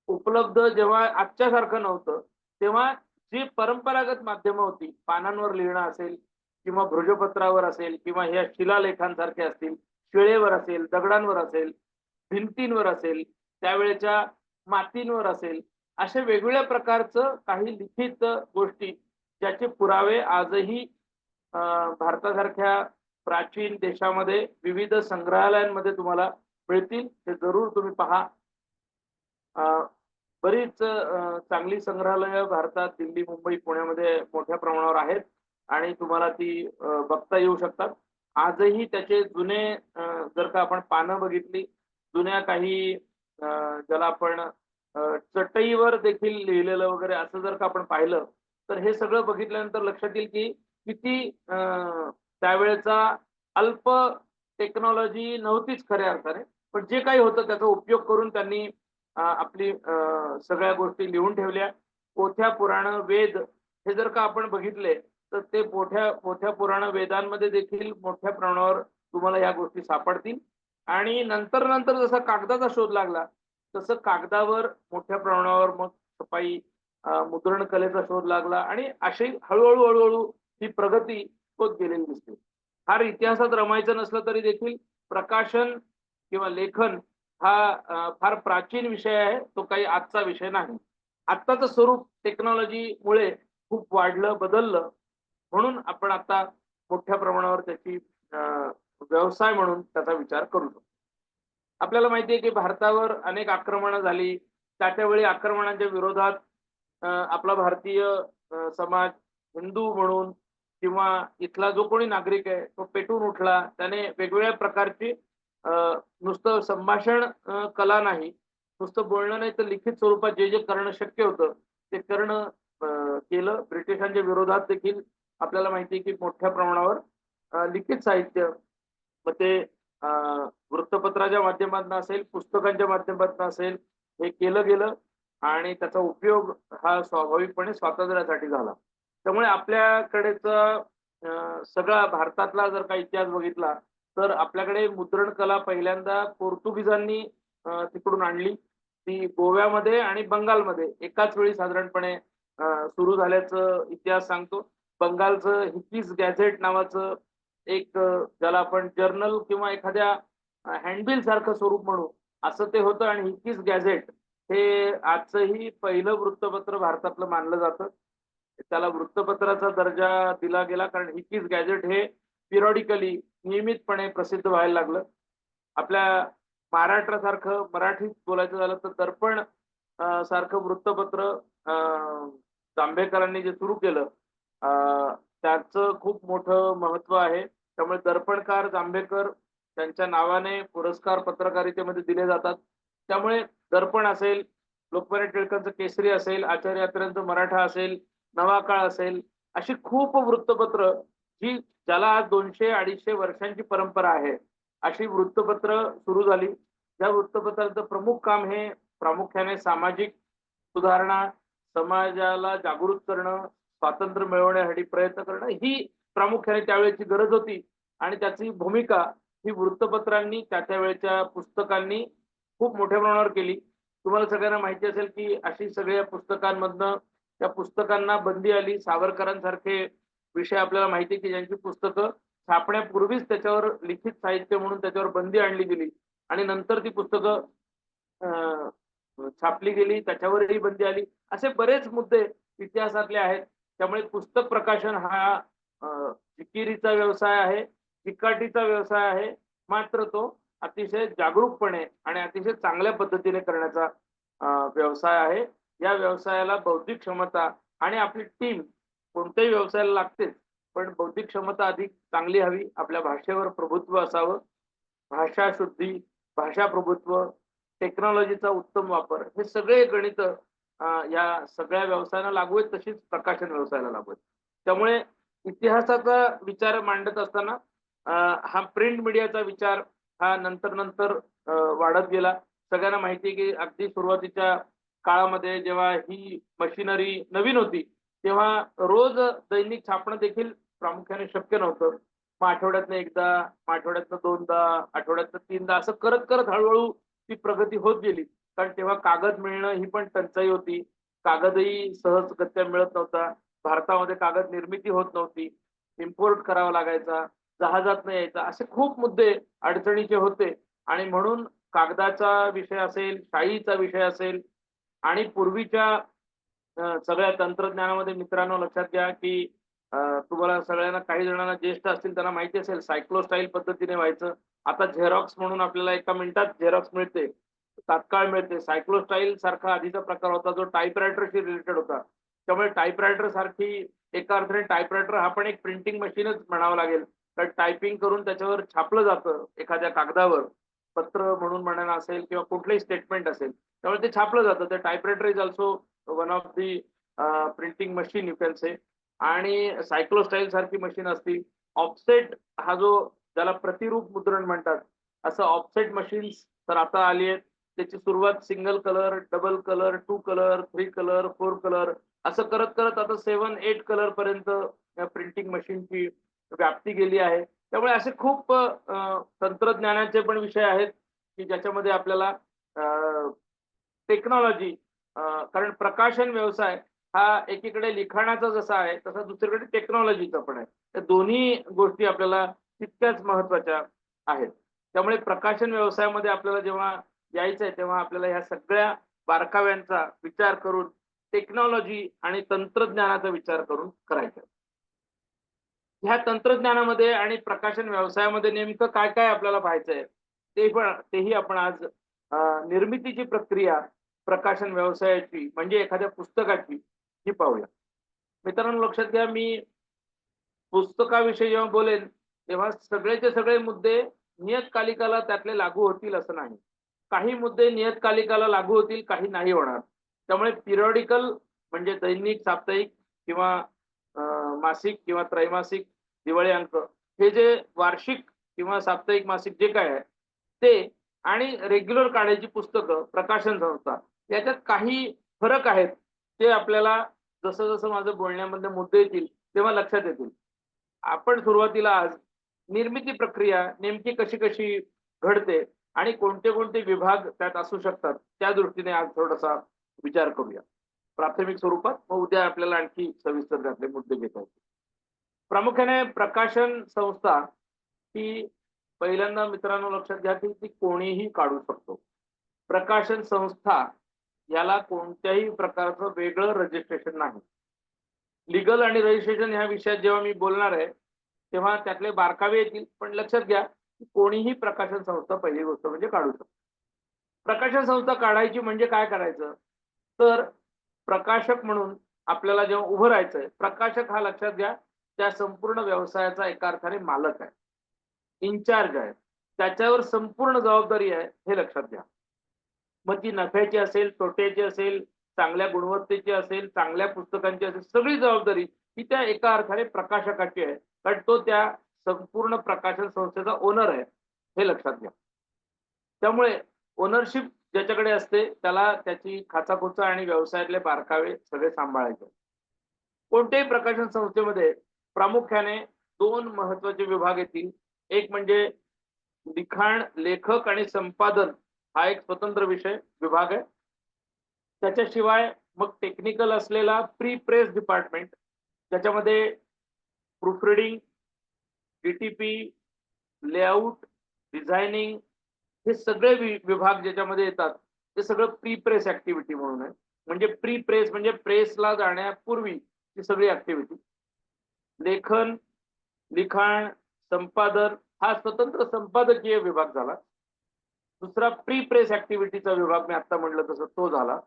उपलब्ध जेव्हा आजच्यासारखं नव्हतं, तेव्हा जी परंपरागत माध्यमं होती, पानांवर लिहिणं असेल किंवा भृजपत्रावर असेल किंवा ह्या शिलालेखांसारखे असतील, शिळेवर असेल, दगडांवर असेल, भिंतींवर असेल, त्यावेळेच्या मातींवर असेल, अशा वेगवेगळ्या प्रकारचं काही लिखित गोष्टी ज्याचे पुरावे आजही भारतासारख्या प्राचीन देशामध्ये विविध संग्रहालयांमध्ये तुम्हाला मिळतील. ते जरूर तुम्ही पहा. अ, बरीच चांगली संग्रहालयं भारतात दिल्ली, मुंबई, पुण्यामध्ये मोठ्या प्रमाणावर आहेत आणि तुम्हाला ती बघता येऊ शकतात. आजही त्याचे जुने जर का आपण पानं बघितली, जुन्या काही ज्याला आपण चटईवर देखील लिहिलेलं वगैरे असं जर का आपण पाहिलं, तर हे सगळं बघितल्यानंतर लक्षात येईल की किती त्यावेळेचा अल्प टेक्नॉलॉजी नव्हतीच खऱ्या अर्थाने. पण जे काही होतं त्याचा उपयोग करून त्यांनी आपली सगळ्या गोष्टी लिहून ठेवल्या. पोथ्या, पुराणं, वेद हे जर का आपण बघितले, तर ते पोथ्या पोथ्या, पुराणं, वेदांमध्ये देखील मोठ्या प्रमाणावर तुम्हाला या गोष्टी सापडतील. आणि नंतर जसा कागदाचा शोध लागला, तसं कागदावर मोठ्या प्रमाणावर मग छपाई, मुद्रण कलेचा शोध लागला आणि अशी हळू-हळू ही प्रगती होत गेलेली दिसते. फार इतिहासात रमायचं नसलं तरी देखील प्रकाशन किंवा लेखन हा फार प्राचीन विषय आहे. तो काही आजचा विषय नाही. आत्ताचं स्वरूप टेक्नॉलॉजीमुळे खूप वाढलं, बदललं. म्हणून आपण आता मोठ्या प्रमाणावर त्याची व्यवसाय म्हणून त्याचा विचार करू शकतो. आपल्याला माहिती आहे की भारतावर अनेक आक्रमणं झाली. त्या वेळी आक्रमणांच्या विरोधात आपला भारतीय समाज हिंदू म्हणून किंवा इथला जो कोणी नागरिक आहे तो पेटून उठला. त्याने वेगवेगळ्या प्रकारची नुसतं संभाषण कला नाही, नुसतं बोलणं नाही, तर लिखित स्वरूपात जे करणं शक्य होतं ते करणं केलं. ब्रिटिशांच्या विरोधात देखील आपल्याला माहिती आहे की मोठ्या प्रमाणावर लिखित साहित्य, मग ते वृत्तपत्राच्या माध्यमातून असेल, पुस्तकांच्या माध्यमातून असेल, हे केलं गेलं आणि त्याचा उपयोग हा स्वाभाविकपणे स्वातंत्र्यासाठी झाला. त्यामुळे आपल्याकडेचा सगळा भारतातला जर का इतिहास बघितला, तर आपल्याकडे मुद्रण कला पहिल्यांदा पोर्तुगीजांनी तिकडून आणली. ती गोव्यामध्ये आणि बंगालमध्ये एकाच वेळी साधारणपणे सुरू झाल्याचं इतिहास सांगतो. बंगालचं हिकीज गॅझेट नावाचं एक ज्याला आपण जर्नल किंवा एखाद्या हँडबिल सारखं स्वरूप म्हणू, असं ते होतं आणि हिकीज गॅझेट हे आजचंही पहिलं वृत्तपत्र भारतातलं मानलं जातं. त्याला वृत्तपत्राचा दर्जा दिला गेला कारण हिकीज गॅझेट हे पिरियॉडिकली नियमितपणे प्रसिद्ध व्हायला लागलं. आपल्या महाराष्ट्रासारखं मराठीत बोलायचं झालं तर दर्पण सारखं वृत्तपत्र जांभेकरांनी जे सुरू केलं, त्याचं खूप मोठं महत्व आहे. त्यामुळे दर्पणकार जांभेकर त्यांच्या नावाने पुरस्कार पत्रकारितेमध्ये दिले जातात. त्यामुळे दर्पण असेल, लोकमान्य टिळकांचं केसरी असेल, आचार्य अत्र्यांचं मराठा असेल, नवा काळ असेल, अशी खूप वृत्तपत्र जी ज्याला आज 200-250 वर्षांची परंपरा आहे, अशी वृत्तपत्र सुरू झाली. त्या वृत्तपत्राचं प्रमुख काम हे प्रामुख्याने सामाजिक सुधारणा, समाजाला जागृत करणं, स्वातंत्र्य मिळवण्यासाठी प्रयत्न करणं ही प्रामुख्याने त्यावेळेची गरज होती आणि त्याची भूमिका ही वृत्तपत्रांनी त्या वेळेच्या पुस्तकांनी खूप मोठ्या प्रमाणावर केली. तुम्हाला सगळ्यांना माहिती असेल, की अशी सगळ्या पुस्तकांमधनं त्या पुस्तकांना बंदी आली. सावरकरांसारखे विषय आपल्याला माहिती आहे, की ज्यांची पुस्तकं छापण्यापूर्वीच त्याच्यावर लिखित साहित्य म्हणून त्याच्यावर बंदी आणली गेली आणि नंतर ती पुस्तकं छापली गेली, त्याच्यावरही बंदी आली. असे बरेच मुद्दे इतिहासातले आहेत. त्यामुळे पुस्तक प्रकाशन हा जिकिरीचा व्यवसाय आहे, चिकाटीचा व्यवसाय आहे. मात्र तो अतिशय जागरूकपणे आणि अतिशय चांगल्या पद्धतीने करण्याचा व्यवसाय आहे. या व्यवसायाला बौद्धिक क्षमता आणि आपली टीम कोणत्याही व्यवसायाला लागतेच. पण बौद्धिक क्षमता अधिक चांगली हवी. आपल्या भाषेवर प्रभुत्व असावं. भाषा शुद्धी, भाषा प्रभुत्व, टेक्नॉलॉजीचा उत्तम वापर हे सगळे गणित या सगळ्या व्यवसायांना लागू आहेत, तशीच प्रकाशन व्यवसायाला लागू आहेत. त्यामुळे इतिहासाचा विचार मांडत असताना हा प्रिंट मीडियाचा विचार हा नंतर वाढत गेला. सगळ्यांना माहिती आहे, की अगदी सुरुवातीच्या काळामध्ये जेव्हा ही मशिनरी नवीन होती, तेव्हा रोज दैनिक छापणं देखील प्रामुख्याने शक्य नव्हतं. मग आठवड्यातनं एकदा, मग आठवड्यातनं दोनदा, आठवड्यातनं तीनदा असं करत हळू ती प्रगती होत गेली. कारण तेव्हा कागद मिळणं ही पण टंचाई होती. कागदही सहजगत्या मिळत नव्हता. भारतामध्ये कागद निर्मिती होत नव्हती. इम्पोर्ट करावा लागायचा, जहाजातनं यायचा. असे खूप मुद्दे अडचणीचे होते आणि म्हणून कागदाचा विषय असेल, शाईचा विषय असेल आणि पूर्वीच्या सगळ्या तंत्रज्ञानामध्ये मित्रांनो लक्षात घ्या, की तुम्हाला सगळ्यांना काही जणांना ज्येष्ठ असतील त्यांना माहिती असेल सायक्लोस्टाईल पद्धतीने व्हायचं. आता झेरॉक्स म्हणून आपल्याला एका मिनिटात झेरॉक्स मिळते. तात्काळ मिळते. सायक्लोस्टाईल सारखा आधीचा प्रकार होता जो टाइपरायटरशी रिलेटेड होता. त्यामुळे टाइपरायटर सारखी एका अर्थाने टाइपरायटर हा पण एक प्रिंटिंग मशीनच म्हणावं लागेल. तर टायपिंग करून त्याच्यावर छापलं जातं एखाद्या कागदावर. पत्र म्हणून म्हणणं असेल किंवा कुठलंही स्टेटमेंट असेल. त्यामुळे ते छापलं जातं. तर typewriter is also one of the printing machine you can say. आणि सायक्लोस्टाईल सारखी मशीन असती. ऑफसेट हा जो त्याला प्रतिरूप मुद्रण म्हणतात. असं ऑफसेट मशीन्स तर आता आली आहेत. त्याची सुरुवात single colour, double colour, 2 colour, 3 colour, 4 colour असं करत आता 7-8 कलर पर्यंत या प्रिंटिंग मशीनची व्याप्ती गेली आहे. त्यामुळे असे खूप तंत्रज्ञानाचे पण विषय आहेत, की ज्याच्यामध्ये आपल्याला टेक्नॉलॉजी कारण प्रकाशन व्यवसाय हा एकीकडे लिखाणाचा जसा आहे, तसा दुसरीकडे टेक्नॉलॉजीचा पण आहे. त्या दोन्ही गोष्टी आपल्याला तितक्याच महत्त्वाच्या आहेत. त्यामुळे प्रकाशन व्यवसायामध्ये आपल्याला जेव्हा यायचंय, तेव्हा आपल्याला ह्या सगळ्या बारकाव्यांचा विचार करून टेक्नॉलॉजी आणि तंत्रज्ञानाचा विचार करून करायचा. ह्या तंत्रज्ञानामध्ये आणि प्रकाशन व्यवसायामध्ये नेमकं काय आपल्याला पाहायचंय, तेही आपण आज निर्मितीची प्रक्रिया प्रकाशन व्यवसायाची म्हणजे एखाद्या पुस्तकाची ही पाहूया. मित्रांनो लक्षात घ्या, मी पुस्तकाविषयी जेव्हा बोलेन, तेव्हा सगळेचे सगळे मुद्दे नियतकालिकाला त्यातले लागू होतील असं नाही. काही मुद्दे नियतकालिकाला लागू होतील, काही नाही होणार. त्यामुळे पिरियॉडिकल म्हणजे दैनिक, साप्ताहिक किंवा मासिक किंवा त्रैमासिक, दिवाळी अंक हे जे वार्षिक किंवा साप्ताहिक, मासिक जे काय आहे ते आणि रेग्युलर काढायची पुस्तकं, प्रकाशन संस्था याच्यात काही फरक आहेत. ते आपल्याला जसं माझं बोलण्यामधले मुद्दे येतील तेव्हा लक्षात येतील. आपण सुरुवातीला आज निर्मिती प्रक्रिया नेमकी कशी घडते आणि कोणते विभाग त्यात असू शकतात, त्या दृष्टीने आज थोडासा विचार करूया. प्राथमिक स्वरूपात मग उद्या आपल्याला आणखी सविस्तर त्यातले मुद्दे घेता येतील. प्रामुख्याने प्रकाशन संस्था ही पहिल्यांदा मित्रांनो लक्षात घ्या, की ती कोणीही काढू शकतो. प्रकाशन संस्था याला कोणत्याही प्रकारचं वेगळं रजिस्ट्रेशन नाही. लीगल आणि रजिस्ट्रेशन ह्या विषयात जेव्हा मी बोलणार आहे, तेव्हा त्यातले बारकावे येतील. पण लक्षात घ्या, की कोणीही प्रकाशन संस्था पहिली गोष्ट म्हणजे काढू शकतो. प्रकाशन संस्था काढायची म्हणजे काय करायचं? तर प्रकाशक म्हणून आपल्याला जेव्हा उभं राहायचंय, प्रकाशक हा लक्षात घ्या, त्या संपूर्ण व्यवसायाचा एका अर्थाने मालक आहे. इन्चार्ज आहे. त्याच्यावर संपूर्ण जबाबदारी आहे, हे लक्षात घ्या. मग ती नफ्याची असेल, तोट्याची असेल, चांगल्या गुणवत्तेची असेल, चांगल्या पुस्तकांची असेल, सगळी जबाबदारी ही त्या एका अर्थाने प्रकाशकाची आहे. कारण तो त्या संपूर्ण प्रकाशन संस्थेचा ओनर आहे, हे लक्षात घ्या. त्यामुळे ओनरशिप ज्याच्याकडे असते त्याला त्याची खाचाखुचा आणि व्यवसायातले बारकावे सगळे सांभाळायचे. कोणत्याही प्रकाशन संस्थेमध्ये प्रामुख्याने 2 महत्त्वाचे विभाग येतील. एक म्हणजे लिखाण, लेखक आणि संपादन हा एक स्वतंत्र विभाग आहे. त्याच्याशिवाय मग टेक्निकल असलेला प्री प्रेस डिपार्टमेंट, ज्याच्यामध्ये proof reading, D-T-P, layout, designing हे सगळे विभाग ज्याच्यामध्ये येतात, ते सगळं प्री प्रेस ॲक्टिव्हिटी म्हणून आहे. म्हणजे प्री प्रेस म्हणजे प्रेसला जाण्यापूर्वी ती सगळी ॲक्टिव्हिटी. लेखन, लिखाण, संपादन हा स्वतंत्र संपादकीय विभाग झाला. दुसरा प्री प्रेस ॲक्टिव्हिटीचा विभाग मी आता म्हटलं तसं तो झाला.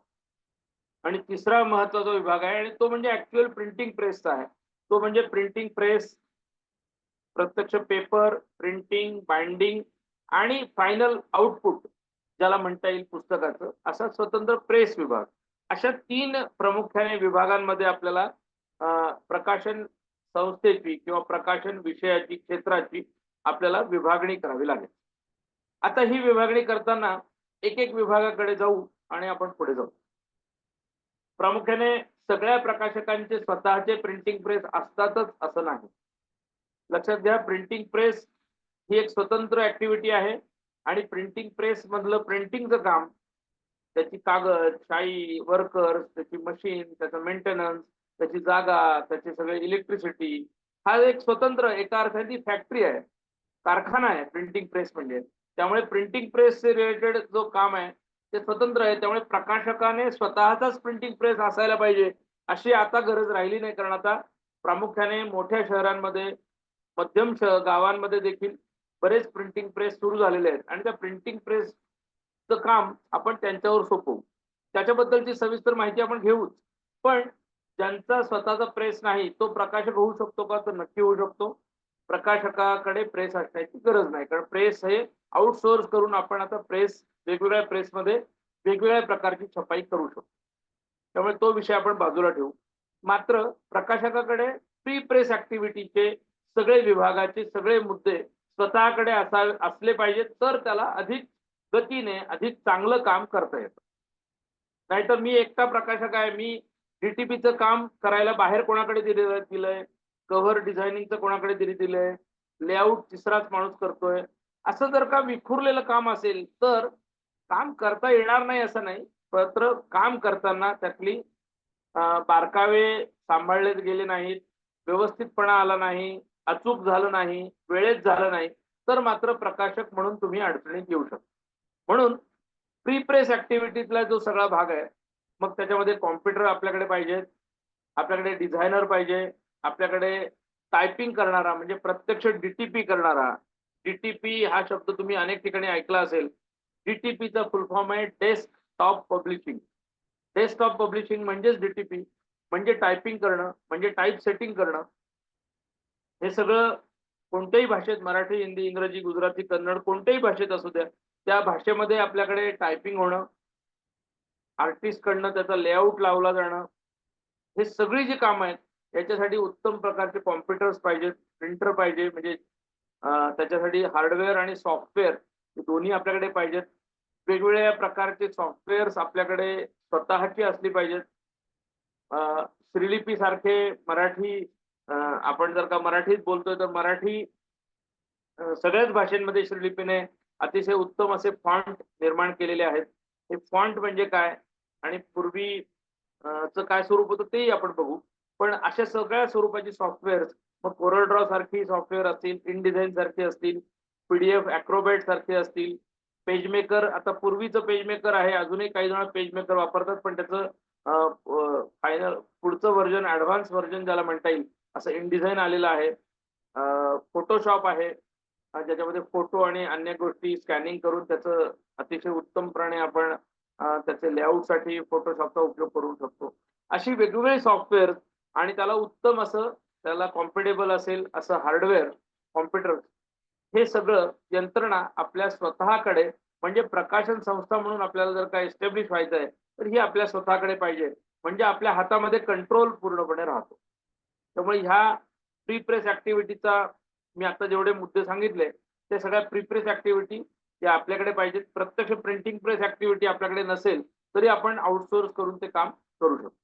आणि तिसरा महत्त्वाचा विभाग आहे आणि तो म्हणजे ॲक्चुअल प्रिंटिंग प्रेसचा आहे. तो म्हणजे प्रिंटिंग प्रेस, प्रत्यक्ष पेपर, प्रिंटिंग, बाइंडिंग आणि फायनल आउटपुट ज्याला म्हणता येईल पुस्तकाचं, असा स्वतंत्र प्रेस विभाग. अशा 3 प्रामुख्याने विभागांमध्ये आपल्याला प्रकाशन संस्थेची किंवा प्रकाशन विषयाची, क्षेत्राची आपल्याला विभागणी करावी लागेल. आता ही विभागणी करताना एक विभागाकडे जाऊ आणि आपण पुढे जाऊ. प्रामुख्याने सगळ्या प्रकाशकांचे स्वतःचे प्रिंटिंग प्रेस असतातच असं नाही. लक्षात घ्या, प्रिंटिंग प्रेस ही एक स्वतंत्र ॲक्टिव्हिटी आहे आणि प्रिंटिंग प्रेस मधलं प्रिंटिंगचं काम, त्याची कागद, शाई, वर्कर्स, त्याची मशीन, त्याचं मेंटेनन्स, त्याची जागा, त्याची सगळे इलेक्ट्रिसिटी हा एक स्वतंत्र एका अर्थाने फॅक्टरी आहे, कारखाना आहे प्रिंटिंग प्रेस म्हणजे. त्यामुळे प्रिंटिंग प्रेस रिलेटेड जो काम आहे ते स्वतंत्र आहे. त्यामुळे प्रकाशकाने स्वतःचाच प्रिंटिंग प्रेस असायला पाहिजे अशी आता गरज राहिली नाही. कारण आता प्रामुख्याने मोठ्या शहरांमध्ये, मध्यम गावांमध्ये देखील बरेच प्रिंटिंग प्रेस सुरू झालेले आहेत आणि त्या प्रिंटिंग प्रेसचं काम आपण त्यांच्यावर सोपवू. त्याच्याबद्दलची सविस्तर माहिती आपण घेऊच. पण ज्यांचा स्वतःचा प्रेस नाही तो प्रकाशक होऊ शकतो का? तर नक्की होऊ शकतो. प्रकाशकाकडे प्रेस असण्याची गरज नाही. कारण प्रेस हे आउटसोर्स करून आपण आता वेगवेगळ्या प्रेसमध्ये वेगवेगळ्या प्रकारची छपाई करू शकतो. त्यामुळे तो विषय आपण बाजूला ठेवू. मात्र प्रकाशकाकडे प्री प्रेस ॲक्टिव्हिटीचे सगळे विभागाचे सगळे मुद्दे स्वतःकडे असले पाहिजेत, तर त्याला अधिक गतीने अधिक चांगलं काम करता येतं. नाहीतर मी एकटा प्रकाशक आहे, मी डी-टी-पीचं काम करायला बाहेर कोणाकडे दिलंय, कव्हर डिझायनिंगचं कोणाकडे दिलंय, लेआउट तिसराच माणूस करतोय. असं जर का विखुरलेलं काम असेल तर काम करता येणार नाही असं नाही. मात्र काम करताना त्यातली बारकावे सांभाळले गेले नाहीत, व्यवस्थितपणा आला नाही, अचूक झालं नाही, वेळेत झालं नाही, तर मात्र प्रकाशक म्हणून तुम्ही अडचणीत येऊ शकता. म्हणून प्री प्रेस ॲक्टिव्हिटीतला जो सगळा भाग आहे, मग त्याच्यामध्ये कॉम्प्युटर आपल्याकडे पाहिजेत, आपल्याकडे डिझायनर पाहिजे, आपल्याकडे टायपिंग करणारा म्हणजे प्रत्यक्ष डी-टी-पी करणारा. डी-टी-पी हा शब्द तुम्ही अनेक ठिकाणी ऐकला असेल. डी-टी-पीचा फुल फॉर्म आहे डेस्कटॉप पब्लिशिंग. डेस्कटॉप पब्लिशिंग म्हणजेच डी-टी-पी, म्हणजे टायपिंग करणं, म्हणजे टाइप सेटिंग करणं. हे सगळं कोणत्याही भाषेत, मराठी, हिंदी, इंग्रजी, गुजराती, कन्नड कोणत्याही भाषेत असू द्या, त्या भाषेमध्ये आपल्याकडे टायपिंग होणं, आर्टिस्टकडनं त्याचा लेआउट लावला जाणं, हे सगळी जी कामं आहेत याच्यासाठी उत्तम प्रकारचे कॉम्प्युटर्स पाहिजेत, प्रिंटर पाहिजे. म्हणजे त्याच्यासाठी हार्डवेअर आणि सॉफ्टवेअर हे दोन्ही आपल्याकडे पाहिजेत. वेगवेगळ्या प्रकारचे सॉफ्टवेअर्स आपल्याकडे स्वतःची असली पाहिजेत. श्रीलिपी सारखे मराठी, आपण जर का मराठीत बोलतोय तर मराठी सगळ्याच भाषांमध्ये श्रीलिपीने अतिशय उत्तम असे फॉन्ट निर्माण केलेले आहेत. हे फॉन्ट म्हणजे काय आणि पूर्वी चं काय स्वरूप होतं तेही आपण बघू. पण अशा सगळ्या स्वरूपाची सॉफ्टवेअर्स, मग कोरल सारखी सॉफ्टवेअर असतील, InDesign सारखे असतील, PDF Acrobat सारखे असतील, पेजमेकर. आता पूर्वीचं पेजमेकर आहे, अजूनही काही जण पेजमेकर वापरतात, पण त्याचं फायनल पुढचं व्हर्जन, ॲडव्हान्स व्हर्जन ज्याला म्हणता येईल असं InDesign आलेलं आहे. फोटोशॉप आहे, ज्याच्यामध्ये फोटो आणि अन्य गोष्टी स्कॅनिंग करून त्याचं अतिशय उत्तमपणे आपण त्याचे लेआउटसाठी फोटोशॉपचा उपयोग करू शकतो. अशी वेगवेगळी सॉफ्टवेअर आणि त्याला उत्तम असं, त्याला कॉम्पॅटेबल असेल असं हार्डवेअर, कॉम्प्युटर, हे सगळं यंत्रणा आपल्या स्वतःकडे, म्हणजे प्रकाशन संस्था म्हणून आपल्याला जर का एस्टॅब्लिश व्हायचं आहे तर ही आपल्या स्वतःकडे पाहिजे. म्हणजे आपल्या हातामध्ये कंट्रोल पूर्णपणे राहतो. त्यामुळे ह्या प्री प्रेस ॲक्टिव्हिटीचा मी आता जेवढे मुद्दे सांगितले ते सगळ्या प्री प्रेस ॲक्टिव्हिटी ते आपल्याकडे पाहिजेत. प्रत्यक्ष प्रिंटिंग प्रेस ऍक्टिव्हिटी आपल्याकडे नसेल तरी आपण आउटसोर्स करून ते काम करू शकतो.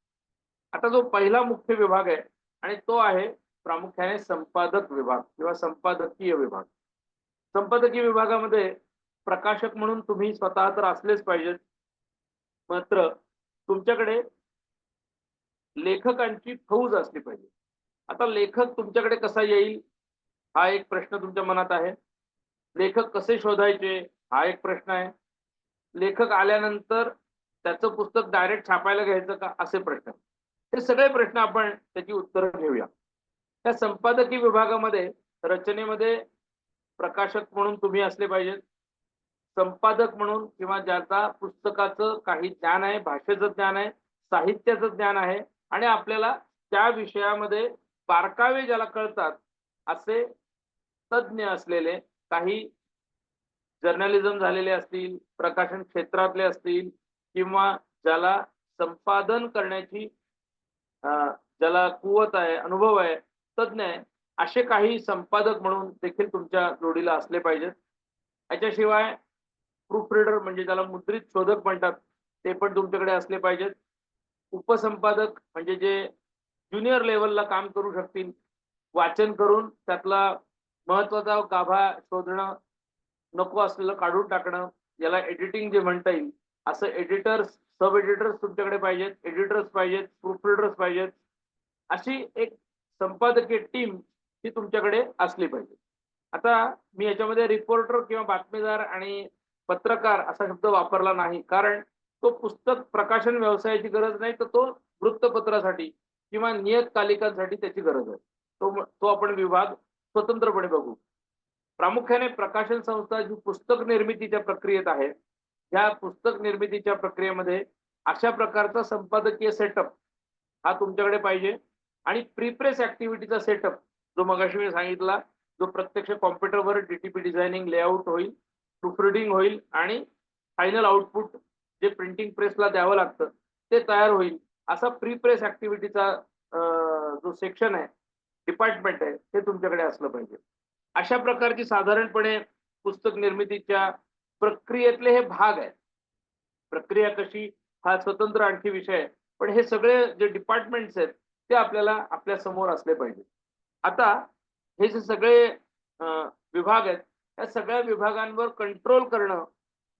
आता जो पहिला मुख्य विभाग आहे आणि तो आहे प्रामुख्याने संपादक विभाग किंवा संपादकीय विभाग. संपादकीय विभागामध्ये प्रकाशक म्हणून तुम्ही स्वतः तर असलेच पाहिजेत, मात्र तुमच्याकडे लेखकांची फौज असली पाहिजे. आता लेखक तुमच्याकडे कसा येईल हा एक प्रश्न तुमच्या मनात आहे. लेखक कसे शोधायचे हा एक प्रश्न आहे. लेखक आल्यानंतर त्याचं पुस्तक डायरेक्ट छापायला घ्यायचं का असे प्रश्न आहेत. हे सगळे प्रश्न आपण त्याची उत्तरं घेऊया. त्या संपादकीय विभागामध्ये रचनेमध्ये प्रकाशक म्हणून तुम्ही असले पाहिजेत. संपादक म्हणून किंवा ज्याचा पुस्तकाचं काही ज्ञान आहे, भाषेचं ज्ञान आहे, साहित्याचं ज्ञान आहे आणि आपल्याला त्या विषयामध्ये बारकावे ज्याला कळतात असे तज्ञ असलेले काही जर्नलिझम झालेले असतील, प्रकाशन क्षेत्रातले असतील किंवा ज्याला संपादन करण्याची ज्याला कुवत आहे, अनुभव आहे, तज्ञ आहे, असे काही संपादक म्हणून देखील तुमच्या जोडीला असले पाहिजेत. याच्याशिवाय प्रूफ रीडर म्हणजे ज्याला मुद्रित शोधक म्हणतात ते पण तुमच्याकडे असले पाहिजेत. उपसंपादक म्हणजे जे ज्युनियर लेवलला काम करू शकतील, वाचन करून त्यातला महत्वाचा गाभा शोधणं, नको असलेलं काढून टाकणं, याला एडिटिंग जे म्हणता येईल असं एडिटर्स, सब एडिटर्स तुमच्याकडे पाहिजेत, एडिटर्स पाहिजेत, प्रूफ रीडर्स पाहिजेत. अशी एक संपादकीय टीम ही तुमच्याकडे असली पाहिजे. आता मी याच्यामध्ये रिपोर्टर किंवा बातमीदार आणि पत्रकार असा शब्द वापरला नाही, कारण तो पुस्तक प्रकाशन व्यवसायाची गरज नाही, तर तो वृत्तपत्रासाठी किंवा नियतकालिकांसाठी त्याची गरज आहे. तो आपण विभाग स्वतंत्रपणे बघू. प्रामुख्याने प्रकाशन संस्था जी पुस्तक निर्मितीच्या प्रक्रियेत आहे, या पुस्तक निर्मितीच्या प्रक्रियेमध्ये अशा प्रकारचा संपादकीय सेटअप हा तुमच्याकडे पाहिजे आणि प्रीप्रेस ऍक्टिव्हिटीचा सेटअप जो मगाशी मी सांगितला, जो प्रत्यक्ष कॉम्प्युटरवर डीटीपी डिझायनिंग, लेआउट होईल, प्रूफरीडिंग होईल आणि फायनल आउटपुट जे प्रिंटिंग प्रेसला द्यावं लागतं ते तयार होईल, असा प्रीप्रेस ऍक्टिव्हिटीचा जो सेक्शन आहे, डिपार्टमेंट आहे, ते तुमच्याकडे असलं पाहिजे. अशा प्रकारची साधारणपणे पुस्तक निर्मितीच्या प्रक्रियेतले हे भाग आहेत. प्रक्रिया कशी हा स्वतंत्र आणखी विषय आहे, पण हे सगळे जे डिपार्टमेंट्स आहेत ते आपल्याला आपल्या समोर असले पाहिजे. आता हे जे सगळे विभाग आहेत, या सगळ्या विभागांवर कंट्रोल करणं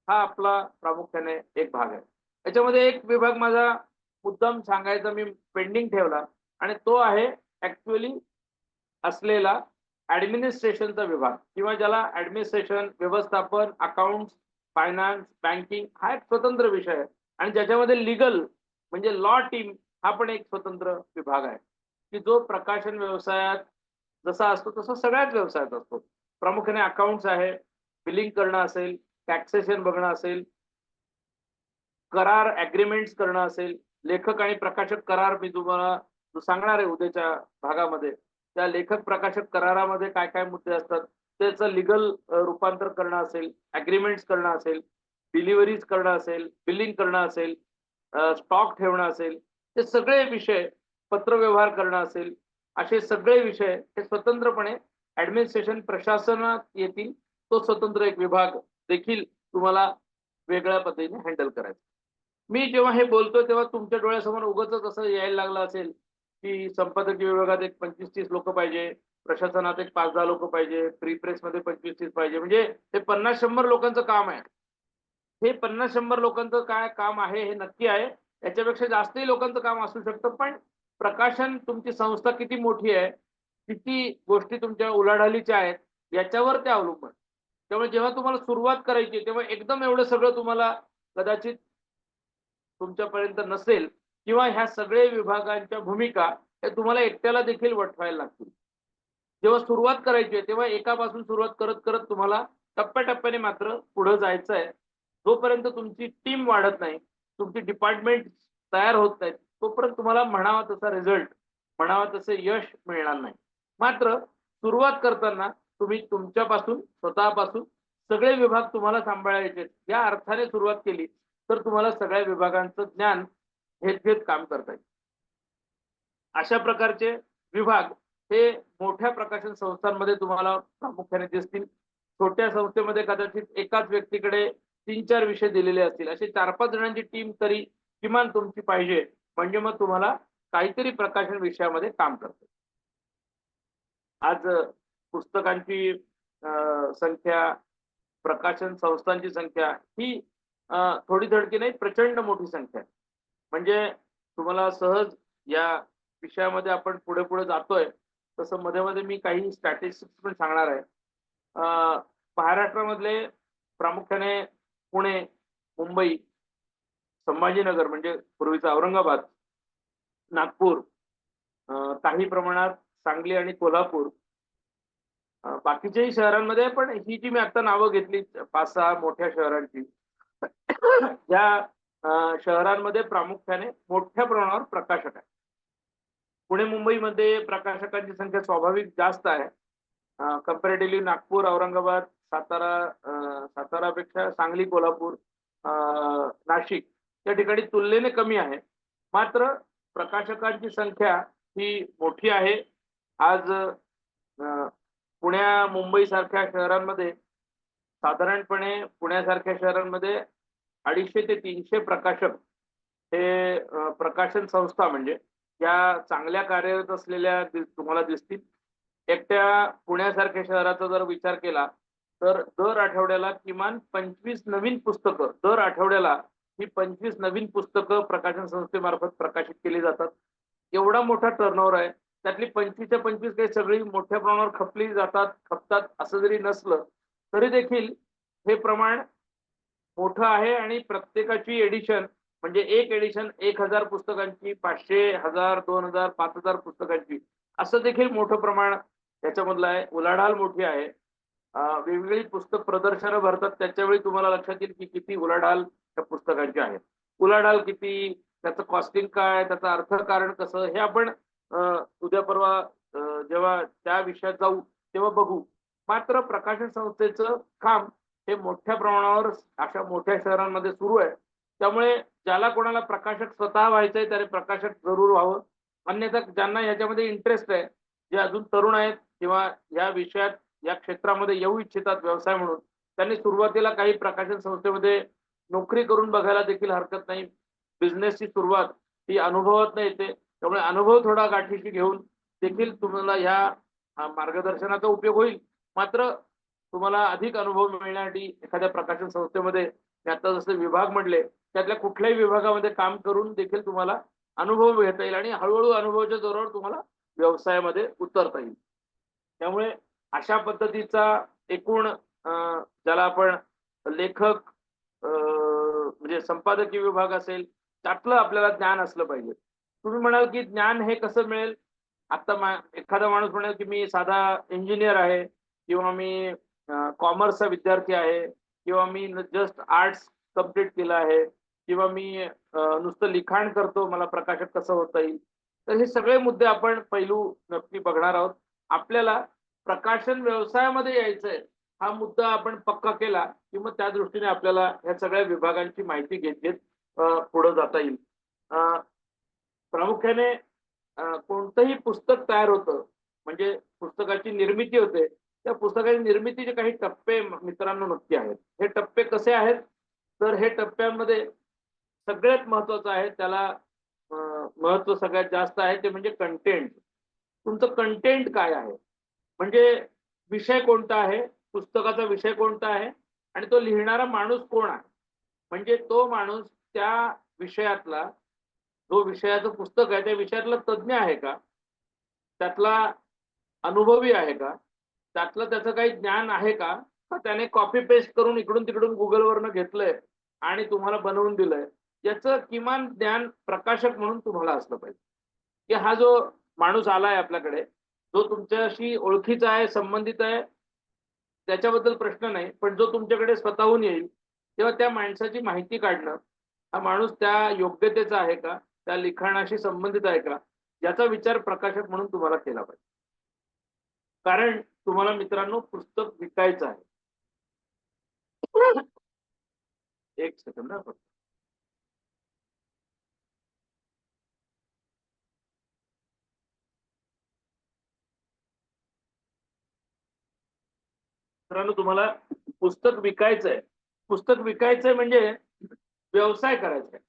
हा आपला प्रामुख्याने एक भाग आहे. याच्यामध्ये एक विभाग माझा मुद्दाम सांगायचा मी पेंडिंग ठेवला आणि तो आहे ऍक्च्युअली असलेला ऍडमिनिस्ट्रेशनचा विभाग किंवा ज्याला ऍडमिनिस्ट्रेशन, व्यवस्थापन, अकाउंट्स, फायनान्स, बँकिंग हा एक स्वतंत्र विषय आहे आणि ज्याच्यामध्ये लीगल म्हणजे लॉ टीम हा पण एक स्वतंत्र विभाग आहे की जो प्रकाशन व्यवसायात जसा असतो तसा सगळ्याच व्यवसायात असतो. प्रामुख्याने अकाउंट्स आहे, बिलिंग करणं असेल, टॅक्सेशन बघणं असेल, करार ऍग्रीमेंट्स करणं असेल, लेखक आणि प्रकाशक करार मी तुम्हाला सांगणार आहे उद्याच्या भागामध्ये. त्या लेखक प्रकाशक करारामध्ये काय काय मुद्दे असतात त्याचं लिगल रूपांतर करणं असेल, ऍग्रीमेंट्स करणं असेल, डिलिव्हरीज करणं असेल, बिलिंग करणं असेल, स्टॉक ठेवणं असेल, हे सगळे विषय, पत्रव्यवहार करणं असेल, असे सगळे विषय हे स्वतंत्रपणे ऍडमिनिस्ट्रेशन प्रशासनात येतील. तो स्वतंत्र एक विभाग देखील तुम्हाला वेगळ्या पद्धतीने हँडल करायचा. मी जेव्हा हे बोलतोय तेव्हा तुमच्या डोळ्यासमोर उगाचच असं यायला लागलं असेल की संपादकीय विभागात एक 25-30 लोक पाहिजे, प्रशासनात एक 5-10 लोक पाहिजे, प्री प्रेस मध्ये 25-30 पाहिजे, म्हणजे हे 50-100 लोकांचं काम आहे. हे 50-100 लोकांचं काय काम आहे हे नक्की आहे. याच्यापेक्षा जास्तही लोकांचं काम असू शकतं, पण प्रकाशन तुमची संस्था किती मोठी आहे, किती गोष्टी तुमच्या उलाढालीच्या आहेत याच्यावर ते अवलंबून. त्यामुळे जेव्हा तुम्हाला सुरुवात करायची तेव्हा एकदम एवढं सगळं तुम्हाला कदाचित तुमच्यापर्यंत नसेल किंवा ह्या सगळे विभागांच्या भूमिका हे तुम्हाला एकट्याला देखील वठवायला लागतील. जेव्हा सुरुवात करायची आहे तेव्हा एकापासून सुरुवात करत करत तुम्हाला टप्प्याटप्प्याने मात्र पुढे जायचं आहे. जोपर्यंत तुमची टीम वाढत नाही, तुमची डिपार्टमेंट तयार होत नाहीत, तोपर्यंत तुम्हाला म्हणावा तसा रिझल्ट, म्हणावा तसे यश मिळणार नाही. मात्र सुरुवात करताना तुम्ही तुमच्यापासून, स्वतःपासून सगळे विभाग तुम्हाला सांभाळायचे या अर्थाने सुरुवात केली तर तुम्हाला सगळ्या विभागांचं ज्ञान घेत घेत काम करता येईल. अशा प्रकारचे विभाग हे मोठ्या प्रकाशन संस्थांमध्ये तुम्हाला प्रामुख्याने दिसतील. छोट्या संस्थेमध्ये कदाचित एकाच व्यक्तीकडे 3-4 विषय दिलेले असतील. असे 4-5 जणांची टीम तरी किमान तुमची पाहिजे. म्हणजे मग तुम्हाला काहीतरी प्रकाशन विषयामध्ये काम करता. आज पुस्तकांची संख्या, प्रकाशन संस्थांची संख्या ही थोडी-थोडकी नाही, प्रचंड मोठी संख्या आहे. म्हणजे तुम्हाला सहज या विषयामध्ये आपण पुढे-पुढे जातोय, तसं मध्ये-मध्ये मी काही स्टॅटिस्टिक्स पण सांगणार आहे. महाराष्ट्रामधले प्रामुख्याने पुणे, मुंबई, संभाजीनगर म्हणजे पूर्वीचा औरंगाबाद, नागपूर, काही प्रमाणात सांगली आणि कोल्हापूर, बाकीच्याही शहरांमध्ये पण ही जी मी आता नावं घेतली 5-6 मोठ्या शहरांची, या शहरांमध्ये प्रामुख्याने मोठ्या प्रमाणावर प्रकाशक आहे. पुणे, मुंबईमध्ये प्रकाशकांची संख्या स्वाभाविक जास्त आहे. कंपॅरेटिव्हली नागपूर, औरंगाबाद, सातारापेक्षा सांगली, कोल्हापूर, नाशिक या ठिकाणी तुलनेने कमी आहे. मात्र प्रकाशकांची संख्या ही मोठी आहे. आज पुण्या, मुंबईसारख्या शहरांमध्ये साधारणपणे पुण्यासारख्या शहरांमध्ये 250 ते 300 प्रकाशक हे प्रकाशन संस्था म्हणजे या चांगल्या कार्यरत असलेल्या तुम्हाला दिसतील. एकट्या पुण्यासारख्या शहराचा जर विचार केला तर दर आठवड्याला किमान 25 नवीन पुस्तकं, दर आठवड्याला ही 25 नवीन पुस्तकं प्रकाशन संस्थेमार्फत प्रकाशित केली जातात. एवढा मोठा टर्नओव्हर आहे. त्यातली 25च्या 25 काही सगळी मोठ्या प्रमाणावर खपतात असं जरी नसलं, तरी देखील हे प्रमाण मोठं आहे आणि प्रत्येकाची एडिशन म्हणजे एक एडिशन 1000 पुस्तकांची, 500, 1000, 2000, 5000 पुस्तकांची असं देखील मोठं प्रमाण त्याच्यामधलं आहे. उलाढाल मोठी आहे. वेगवेगळी पुस्तक प्रदर्शनं भरतात त्याच्यावेळी तुम्हाला लक्षात येईल की किती उलाढाल त्या पुस्तकांची आहे. उलाढाल किती, त्याचं कॉस्टिंग काय, त्याचं अर्थकारण कसं हे आपण उद्या परवा जेव्हा त्या विषयात जाऊ तेव्हा बघू. मात्र प्रकाशन संस्थेचं काम हे मोठ्या प्रमाणावर अशा मोठ्या शहरांमध्ये सुरू आहे. त्यामुळे ज्याला कोणाला प्रकाशक स्वतः व्हायचंय त्याने प्रकाशक जरूर व्हावं. अन्यथा ज्यांना ह्याच्यामध्ये इंटरेस्ट आहे, जे अजून तरुण आहेत किंवा या विषयात या क्षेत्रामध्ये येऊ इच्छितात व्यवसाय म्हणून, त्यांनी सुरुवातीला काही प्रकाशन संस्थेमध्ये नोकरी करून बघायला देखील हरकत नाही. बिझनेसची सुरुवात ही अनुभवातनं येते. त्यामुळे अनुभव थोडा गाठीशी घेऊन देखील तुम्हाला ह्या मार्गदर्शनाचा उपयोग होईल. मात्र तुम्हाला अधिक अनुभव मिळण्यासाठी एखाद्या प्रकाशन संस्थेमध्ये मी आता जसे विभाग म्हटले, त्यातल्या कुठल्याही विभागामध्ये काम करून देखील तुम्हाला अनुभव घेता येईल आणि हळूहळू अनुभवाच्या जोरावर तुम्हाला व्यवसायामध्ये उतरता येईल. त्यामुळे अशा पद्धतीचा एकूण ज्याला आपण लेखक म्हणजे संपादकीय विभाग असेल, त्यातलं आपल्याला ज्ञान असलं पाहिजे. तुम्ही म्हणाल की ज्ञान हे कसं मिळेल? आता एखादा माणूस म्हणेल की मी साधा इंजिनियर आहे किंवा मी कॉमर्सचा विद्यार्थी आहे किंवा मी जस्ट आर्ट्स कंप्लीट केलं आहे किंवा मी नुसतं लिखाण करतो, मला प्रकाशक कसं होता येईल? तर हे सगळे मुद्दे आपण पैलू नक्की बघणार आहोत. आपल्याला प्रकाशन व्यवसायामध्ये यायचंय हा मुद्दा आपण पक्का केला की मग त्या दृष्टीने आपल्याला ह्या सगळ्या विभागांची माहिती घेत घेत पुढे जाता येईल. प्रामुख्याने कोणतंही पुस्तक तयार होतं म्हणजे पुस्तकाची निर्मिती होते. त्या पुस्तकाची निर्मितीचे काही टप्पे मित्रांनो नक्की आहेत. हे टप्पे कसे आहेत? तर हे टप्प्यांमध्ये सगळ्यात महत्वाचं आहे त्याला महत्व सगळ्यात जास्त आहे ते म्हणजे कंटेंट. तुमचं कंटेंट काय आहे? म्हणजे विषय कोणता आहे? पुस्तकाचा विषय कोणता आहे? आणि तो लिहिणारा माणूस कोण आहे? म्हणजे तो माणूस त्या विषयातला जो विषयाचं पुस्तक आहे त्या विषयातला तज्ञ आहे का? त्यातला अनुभवी आहे का? त्यातलं त्याचं काही ज्ञान आहे का? का त्याने कॉपी पेस्ट करून इकडून-तिकडून Googleवरनं घेतलंय आणि तुम्हाला बनवून दिलंय? याचं किमान ज्ञान प्रकाशक म्हणून तुम्हाला असलं पाहिजे, की हा जो माणूस आलाय आपल्याकडे, जो तुमच्याशी ओळखीचा आहे, संबंधित आहे, त्याच्याबद्दल प्रश्न नाही. पण जो तुमच्याकडे स्वतःहून येईल, तेव्हा त्या माणसाची माहिती काढणं, हा माणूस त्या योग्यतेचा आहे का? त्या लिखाणाशी संबंधित आहे का? याचा विचार प्रकाशक म्हणून तुम्हाला केला पाहिजे. कारण तुम्हाला मित्रांनो पुस्तक विकायचं आहे. एक सेकंद हां फक्त. मित्रांनो, तुम्हाला पुस्तक विकायचंय. पुस्तक विकायचंय म्हणजे व्यवसाय करायचा आहे.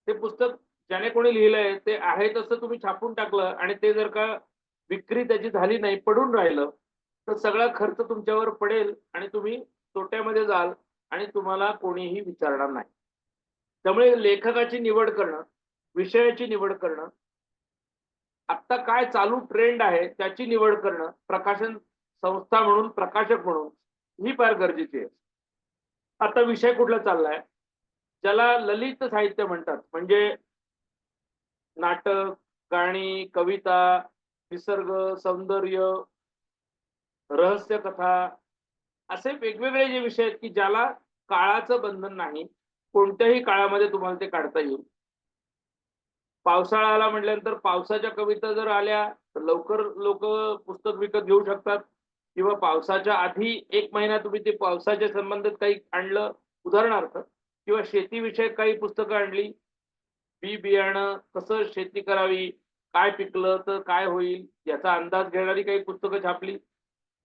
ते पुस्तक ज्याने कोणी लिहिलंय ते आहे तसं तुम्ही छापून टाकलं आणि ते जर का विक्री त्याची झाली नाही, पडून राहिलं, तर सगळा खर्च तुमच्यावर पडेल आणि तुम्ही तोट्यामध्ये जाल आणि तुम्हाला कोणीही विचारणार नाही. त्यामुळे लेखकाची निवड करणं, विषयाची निवड करणं, आत्ता काय चालू ट्रेंड आहे त्याची निवड करणं, प्रकाशन संस्था म्हणून, प्रकाशक म्हणून ही फार गरजेची आहे. आता विषय कुठला चाललाय? ज्याला ललित साहित्य म्हणतात. म्हणजे नाटक, गाणी, कविता, निसर्ग, सौंदर्य, रहस्य कथा असे वेगवेगळे जे विषय आहेत, की ज्याला काळाचं बंधन नाही. कोणत्याही काळामध्ये तुम्हाला ते काढता येईल. पावसाळा आला म्हटल्यानंतर पावसाच्या कविता जर आल्या, तर लवकर लोकं पुस्तक विकत घेऊ शकतात किंवा पावसाच्या आधी 1 महिना तुम्ही ते पावसाच्या संबंधित काही आणलं, उदाहरणार्थ किंवा शेतीविषयक काही पुस्तकं आणली, बी-बियाणं, कसं शेती करावी, काय पिकलं तर काय होईल, याचा अंदाज घेणारी काही पुस्तकं छापली,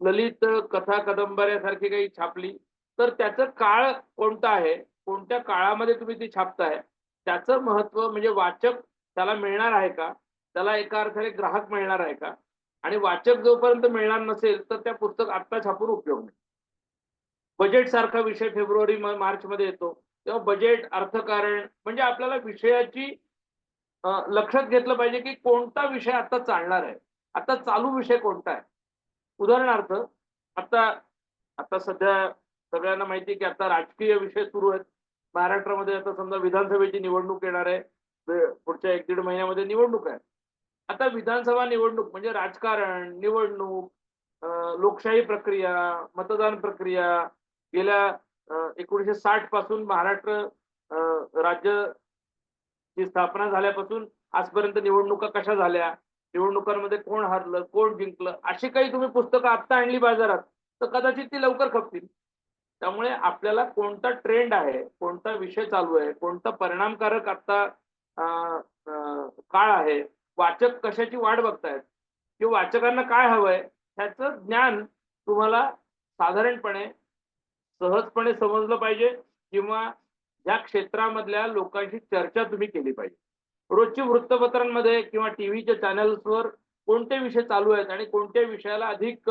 ललित कथा कादंबऱ्यासारखी काही छापली, तर त्याचं काळ कोणता आहे, कोणत्या काळामध्ये तुम्ही ती छापताय, त्याचं महत्त्व म्हणजे वाचक त्याला मिळणार आहे का? त्याला एका अर्थाने ग्राहक मिळणार आहे का? आणि वाचक जोपर्यंत मिळणार नसेल, तर त्या पुस्तक आत्ता छापून उपयोग नाही. बजेट सारखा विषय फेब्रुवारी मार्चमध्ये येतो. तेव्हा बजेट, अर्थकारण म्हणजे आपल्याला विषयाची लक्षात घेतलं पाहिजे, की कोणता विषय आता चालणार आहे. आता चालू विषय कोणता आहे? उदाहरणार्थ आता आता सध्या सगळ्यांना माहिती आहे, की आता राजकीय विषय सुरू आहेत. महाराष्ट्रामध्ये आता समजा विधानसभेची निवडणूक येणार आहे. पुढच्या 1-1.5 महिन्यामध्ये निवडणूक आहे. आता विधानसभा निवडणूक म्हणजे राजकारण, निवडणूक, लोकशाही प्रक्रिया, मतदान प्रक्रिया गेल्या 1960 पासून महाराष्ट्र राज्याची स्थापना झाल्यापासून आजपर्यंत निवडणुका कशा झाल्या, निवडणुकांमध्ये कोण हरलं, कोण जिंकलं, अशी काही तुम्ही पुस्तकं आत्ता आणली बाजारात, तर कदाचित ती लवकर खपतील. त्यामुळे आपल्याला कोणता ट्रेंड आहे, कोणता विषय चालू आहे, कोणता परिणामकारक आता अ, अ, काळ आहे, वाचक कशाची वाट बघतायत किंवा वाचकांना काय हवंय, ह्याचं ज्ञान तुम्हाला साधारणपणे, सहजपणे समजलं पाहिजे किंवा या क्षेत्रामधल्या लोकांशी चर्चा तुम्ही केली पाहिजे. रोजची वृत्तपत्रांमध्ये किंवा टीव्हीच्या चॅनल्सवर कोणते विषय चालू आहेत आणि कोणत्या विषयाला अधिक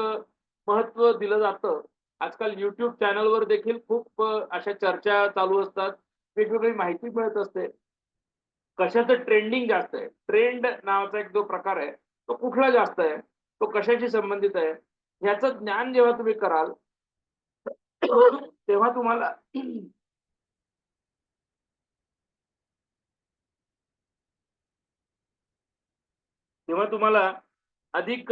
महत्त्व दिलं जातं. आजकाल YouTube चॅनलवर देखील खूप अशा चर्चा चालू असतात. वेगवेगळी माहिती मिळत असते. कशाचं ट्रेंडिंग जास्त आहे. ट्रेंड नावाचा एक जो प्रकार आहे, तो कुठला जास्त आहे? तो कशाशी संबंधित आहे? ह्याचं ज्ञान जेव्हा तुम्ही कराल, तेव्हा तुम्हाला तेव्हा तुम्हाला अधिक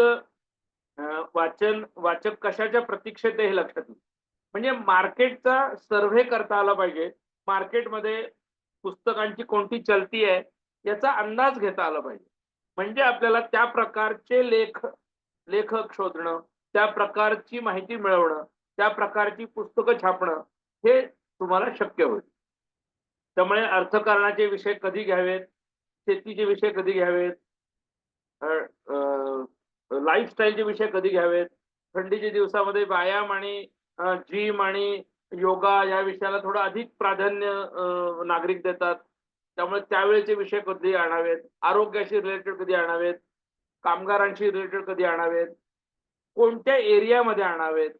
वाचक कशाच्या प्रतीक्षेत आहे हे लक्षात येईल. म्हणजे मार्केटचा सर्व्हे करता आला पाहिजे. मार्केटमध्ये पुस्तकांची कोणती चलती आहे याचा अंदाज घेता आला पाहिजे. म्हणजे आपल्याला त्या प्रकारचे लेखक शोधणं, त्या प्रकारची माहिती मिळवणं, त्या प्रकारची पुस्तकं छापणं हे तुम्हाला शक्य होईल. त्यामुळे अर्थकारणाचे विषय कधी घ्यावेत, शेतीचे विषय कधी घ्यावेत, लाईफस्टाईलचे विषय कधी घ्यावेत, थंडीच्या दिवसामध्ये व्यायाम आणि जिम आणि योगा या विषयाला थोडं अधिक प्राधान्य नागरिक देतात. त्यामुळे त्यावेळेचे विषय कधी आणावेत, आरोग्याशी रिलेटेड कधी आणावेत, कामगारांशी रिलेटेड कधी आणावेत, कोणत्या एरियामध्ये आणावेत,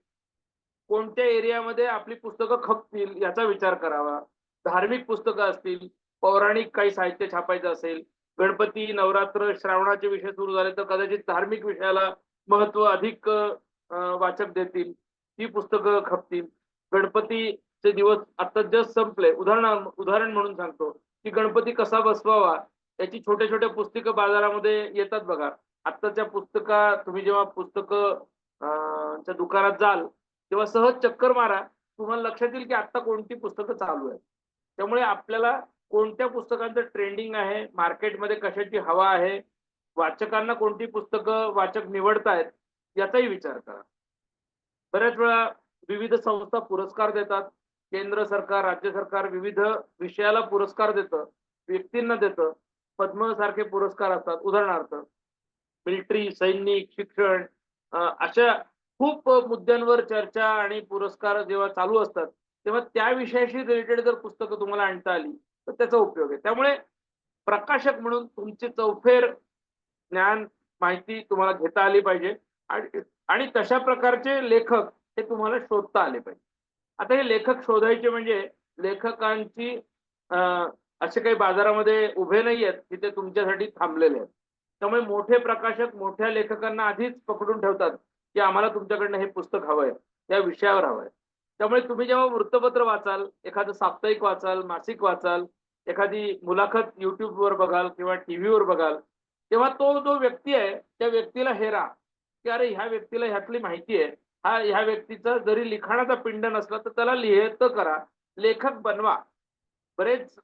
कोणत्या एरियामध्ये आपली पुस्तकं खपतील याचा विचार करावा. धार्मिक पुस्तकं असतील, पौराणिक काही साहित्य छापायचं असेल, गणपती, नवरात्र, श्रावणाचे विषय सुरू झाले तर कदाचित धार्मिक विषयाला महत्त्व अधिक वाचक देतील. ती पुस्तकं खपतील. गणपतीचे दिवस आता जस्ट संपले. उदाहरण म्हणून सांगतो, की गणपती कसा बसवावा याची छोटे-छोटे पुस्तकं बाजारामध्ये येतात बघा. आत्ताच्या तुम्ही जेव्हा पुस्तकं च्या दुकानात जाल, तेव्हा सहज चक्कर मारा. तुम्हाला लक्षात येईल, की आत्ता कोणती पुस्तकं चालू आहेत. त्यामुळे आपल्याला कोणत्या पुस्तकांचं ट्रेंडिंग आहे, मार्केटमध्ये कशाची हवा आहे, वाचकांना कोणती पुस्तकं वाचक निवडतायत याचाही विचार करा. बऱ्याच वेळा विविध संस्था पुरस्कार देतात. केंद्र सरकार, राज्य सरकार विविध विषयाला पुरस्कार देतं, व्यक्तींना देतं. पद्मसारखे पुरस्कार असतात. उदाहरणार्थ मिलिटरी, सैनिक, शिक्षण अशा खूप मुद्द्यांवर चर्चा आणि पुरस्कार जेव्हा चालू असतात, तेव्हा त्या विषयाशी रिलेटेड जर पुस्तकं तुम्हाला आणता आली, तर त्याचा उपयोग आहे. त्यामुळे प्रकाशक म्हणून तुमची चौफेर ज्ञान, माहिती तुम्हाला घेता आली पाहिजे आणि आणि तशा प्रकारचे लेखक हे तुम्हाला शोधता आले पाहिजे. आता हे लेखक शोधायचे म्हणजे लेखकांची अ, असे काही बाजारामध्ये उभे नाहीयेत, की ते तुमच्यासाठी थांबलेले आहेत. त्यामुळे मोठे प्रकाशक मोठ्या लेखकांना आधीच पकडून ठेवतात, की आम्हाला तुमच्याकडनं हे पुस्तक हवंय, या विषयावर हवंय. त्यामुळे तुम्ही जेव्हा वृत्तपत्र वाचाल, एखादं साप्ताहिक वाचाल, मासिक वाचाल, एखादी मुलाखत YouTubeवर बघाल किंवा टीव्हीवर बघाल, तेव्हा तो जो व्यक्ती आहे, त्या व्यक्तीला हेरा, की अरे ह्या व्यक्तीला ह्यातली माहिती आहे. हा ह्या व्यक्तीचा जरी लिखाणाचा पिंड नसला, तर त्याला लिहितं करा, लेखक बनवा. बरेच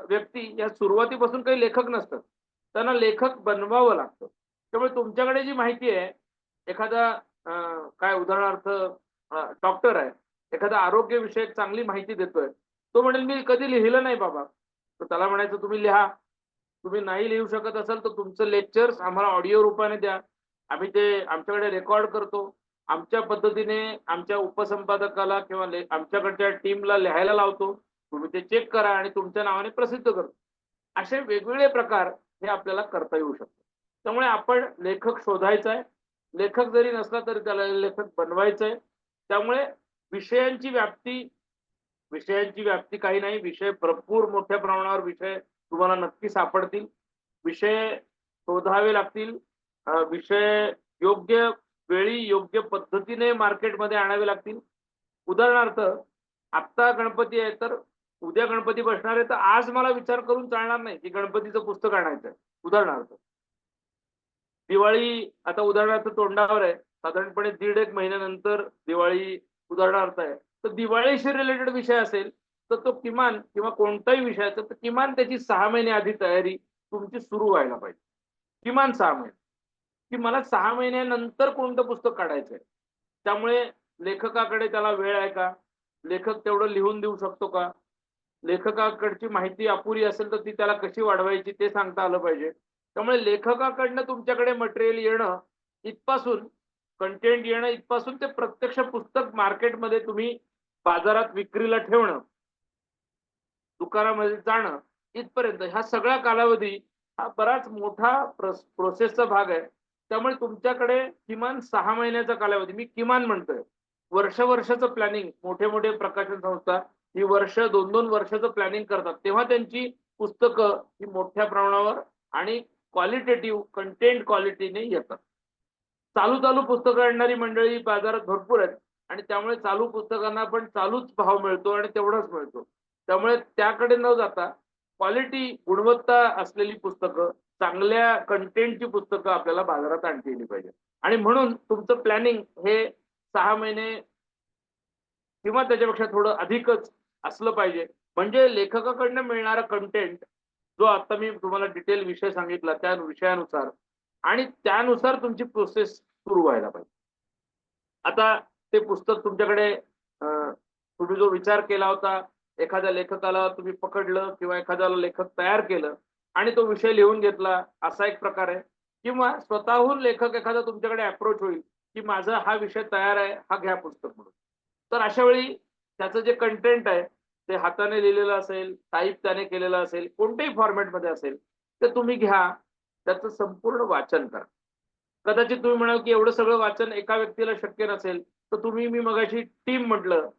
व्यक्ती या सुरुवातीपासून काही लेखक नसतात. त्यांना लेखक बनवावं लागतं. त्यामुळे तुमच्याकडे जी माहिती आहे, एखादा अ, काय उदाहरणार्थ डॉक्टर आहे, एखादा आरोग्यविषयक चांगली माहिती देतोय. तो म्हणेल, "मी कधी लिहिलं नाही बाबा." तर त्याला म्हणायचं, "तुम्ही लिहा. तुम्ही नाही लिहू शकत असाल, तर तुमचं लेक्चर्स आम्हाला ऑडिओ रूपाने द्या. आम्ही ते आमच्याकडे रेकॉर्ड करतो. आमच्या पद्धतीने आमच्या उपसंपादकाला किंवा आमच्याकडच्या टीमला लिहायला लावतो. तुम्ही ते चेक करा आणि तुमच्या नावाने प्रसिद्ध करतो." असे वेगवेगळे प्रकार हे आपल्याला करता येऊ शकतात. त्यामुळे आपण लेखक शोधायचा आहे. लेखक जरी नसला तरी त्याला लेखक बनवायचं आहे. त्यामुळे विषयांची व्याप्ती विषयांची व्याप्ती काही नाही. विषय भरपूर मोठ्या प्रमाणावर विषय तुम्हाला नक्की सापडतील. विषय शोधावे लागतील. विषय योग्य वेळी, योग्य पद्धतीने मार्केटमध्ये आणावे लागतील. उदाहरणार्थ, आत्ता गणपती आहे, तर उद्या गणपती बसणार आहे, तर आज मला विचार करून चालणार नाही, की गणपतीचं पुस्तक आणायचं आहे. उदाहरणार्थ. दिवाळी आता उदाहरणार्थ तोंडावर आहे. साधारणपणे दीड एक महिन्यानंतर दिवाळी उदाहरणार्थ आहे. तर दिवाळीशी रिलेटेड विषय असेल, तर तो किमान किंवा कोणताही विषयाचा तर किमान त्याची 6 महिने आधी तयारी तुमची सुरू व्हायला पाहिजे. किमान 6 महिने, की मला 6 महिन्यानंतर कोणतं पुस्तक काढायचंय. त्यामुळे लेखकाकडे त्याला वेळ आहे का? लेखक तेवढं लिहून देऊ शकतो का? लेखकाकडची माहिती अपुरी असेल, तर ती त्याला कशी वाढवायची ते सांगता आलं पाहिजे. त्यामुळे लेखकाकडनं तुमच्याकडे मटेरियल येणं इथपासून, कंटेंट येणं इथपासून ते प्रत्यक्ष पुस्तक मार्केटमध्ये तुम्ही बाजारात विक्रीला ठेवणं, दुकानामध्ये जाणं इथपर्यंत हा सगळा कालावधी हा बराच मोठा प्रोसेसचा भाग आहे. त्यामुळे तुमच्याकडे किमान 6 महिन्याचा कालावधी, मी किमान म्हणतोय. वर्षाचं प्लॅनिंग मोठे-मोठे प्रकाशन संस्था ही वर्ष 2-2 वर्षाचं प्लॅनिंग करतात. तेव्हा त्यांची पुस्तकं ही मोठ्या प्रमाणावर आणि क्वालिटेटिव्ह कंटेंट क्वालिटीने येतात. चालू पुस्तकं आणणारी मंडळी बाजारात भरपूर आहेत आणि त्यामुळे चालू पुस्तकांना पण चालूच भाव मिळतो आणि तेवढाच मिळतो. त्यामुळे त्याकडे न जाता क्वालिटी, गुणवत्ता असलेली पुस्तकं, चांगल्या कंटेंटची पुस्तकं आपल्याला बाजारात आणता येली पाहिजेत. आणि म्हणून तुमचं प्लॅनिंग हे 6 महिने किंवा त्याच्यापेक्षा थोडं अधिकच असलं पाहिजे. म्हणजे लेखकाकडनं मिळणारा कंटेंट, जो आता मी तुम्हाला डिटेल विषय सांगितला त्या विषयानुसार आणि त्यानुसार तुमची प्रोसेस सुरू व्हायला पाहिजे. आता ते पुस्तक तुमच्याकडे तुम्ही जो विचार केला होता, एखाद्या लेखकाला तुम्ही पकडलं किंवा एखाद्याला लेखक तयार केलं आणि तो विषय लिहून घेतला, असा एक प्रकार आहे. किंवा स्वतःहून लेखक एखादा तुमच्याकडे अप्रोच होईल, की माझा हा विषय तयार आहे, हा घ्या पुस्तक म्हणून. तर अशा वेळी त्याचं जे कंटेंट आहे, ते हाताने लिहिलेलं असेल, टाइप त्याने केलेलं असेल, कोणत्याही फॉर्मॅटमध्ये असेल, ते तुम्ही घ्या. त्याचं संपूर्ण वाचन करा. कदाचित तुम्ही म्हणाल, की एवढं सगळं वाचन एका व्यक्तीला शक्य नसेल, तर तुम्ही मी मगाशी टीम म्हटलं,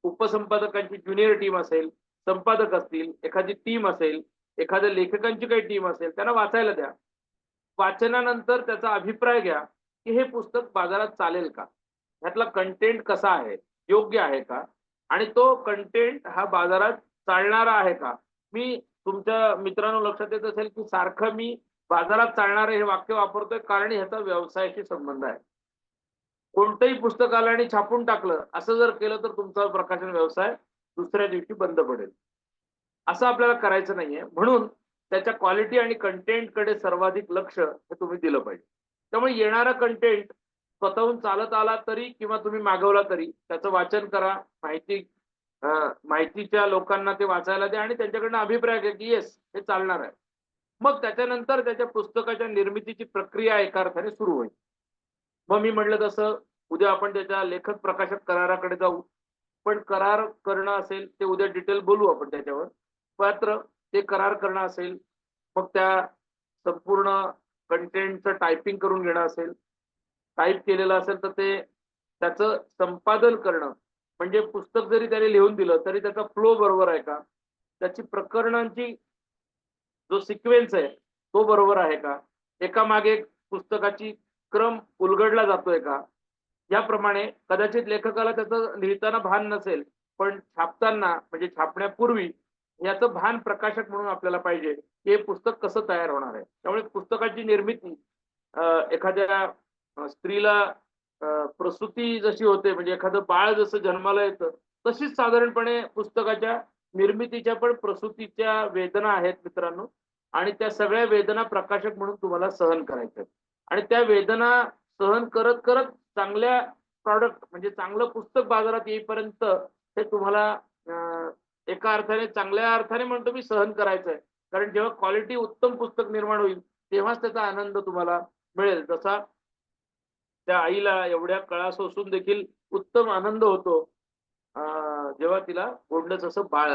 उपसंपादकांची ज्युनियर टीम असेल, संपादक असतील, एखादी टीम असेल, एखाद्या लेखकांची काही टीम असेल, त्यांना वाचायला द्या. वाचनानंतर त्याचा अभिप्राय घ्या, की हे पुस्तक बाजारात चालेल का? ह्यातला कंटेंट कसा आहे? योग्य आहे का? आणि तो कंटेंट हा बाजारात चालणारा आहे का? मी तुमच्या मित्रांनो लक्षात येत असेल, की सारखं मी बाजारात चालणारं हे वाक्य वापरतोय कारण ह्याचा व्यवसायाशी संबंध आहे. कोणतंही पुस्तक आलं आणि छापून टाकलं, असं जर केलं तर तुमचा प्रकाशन व्यवसाय दुसऱ्या दिवशी बंद पडेल. असं आपल्याला करायचं नाहीये. म्हणून त्याच्या क्वालिटी आणि कंटेंटकडे सर्वाधिक लक्ष हे तुम्ही दिलं पाहिजे. त्यामुळे येणारा कंटेंट स्वतःहून चालत आला तरी किंवा तुम्ही मागवला तरी त्याचं वाचन करा. माहितीच्या लोकांना ते वाचायला द्या आणि त्यांच्याकडनं अभिप्राय घ्या, की येस हे चालणार आहे. मग त्याच्यानंतर त्याच्या पुस्तकाच्या निर्मितीची प्रक्रिया एका अर्थाने सुरू होईल. मग मी म्हटलं तसं उद्या आपण त्याच्या लेखक प्रकाशक कराराकडे जाऊ. पण करार करणं असेल ते उद्या डिटेल बोलू आपण त्याच्यावर. मात्र ते करार करणं असेल, मग त्या संपूर्ण कंटेंटचं टायपिंग करून घेणं असेल, टाईप केलेलं असेल तर ते त्याचं संपादन करणं, म्हणजे पुस्तक जरी त्याने लिहून दिलं तरी त्याचा फ्लो बरोबर आहे का, त्याची प्रकरणांची जो सिक्वेन्स आहे तो बरोबर आहे का, एकामागे एक पुस्तकाची क्रम उलगडला जातोय का, याप्रमाणे कदाचित लेखकाला त्याचं लिहिताना भान नसेल, पण छापताना म्हणजे छापण्यापूर्वी याचं भान प्रकाशक म्हणून आपल्याला पाहिजे की हे पुस्तक कसं तयार होणार आहे. त्यामुळे पुस्तकाची निर्मिती एखाद्या स्त्रीला प्रसूती जशी होते, म्हणजे एखादं बाळ जसं जन्माला येतं, तशीच साधारणपणे पुस्तकाच्या निर्मितीच्या पण प्रसूतीच्या वेदना आहेत मित्रांनो. आणि त्या सगळ्या वेदना प्रकाशक म्हणून तुम्हाला सहन करायच्या आहेत. आणि त्या वेदना सहन करत करत चांगल्या प्रॉडक्ट म्हणजे चांगलं पुस्तक बाजारात येईपर्यंत हे तुम्हाला एका अर्थाने चांगल्या अर्थाने म्हणतो मी सहन करायचं आहे. कारण जेव्हा क्वालिटी उत्तम पुस्तक निर्माण होईल तेव्हाच त्याचा आनंद तुम्हाला मिळेल. जसा त्या आईला एवढ्या कळा सोसून देखील उत्तम आनंद होतो जेव्हा तिला गोडलंच असं बाळ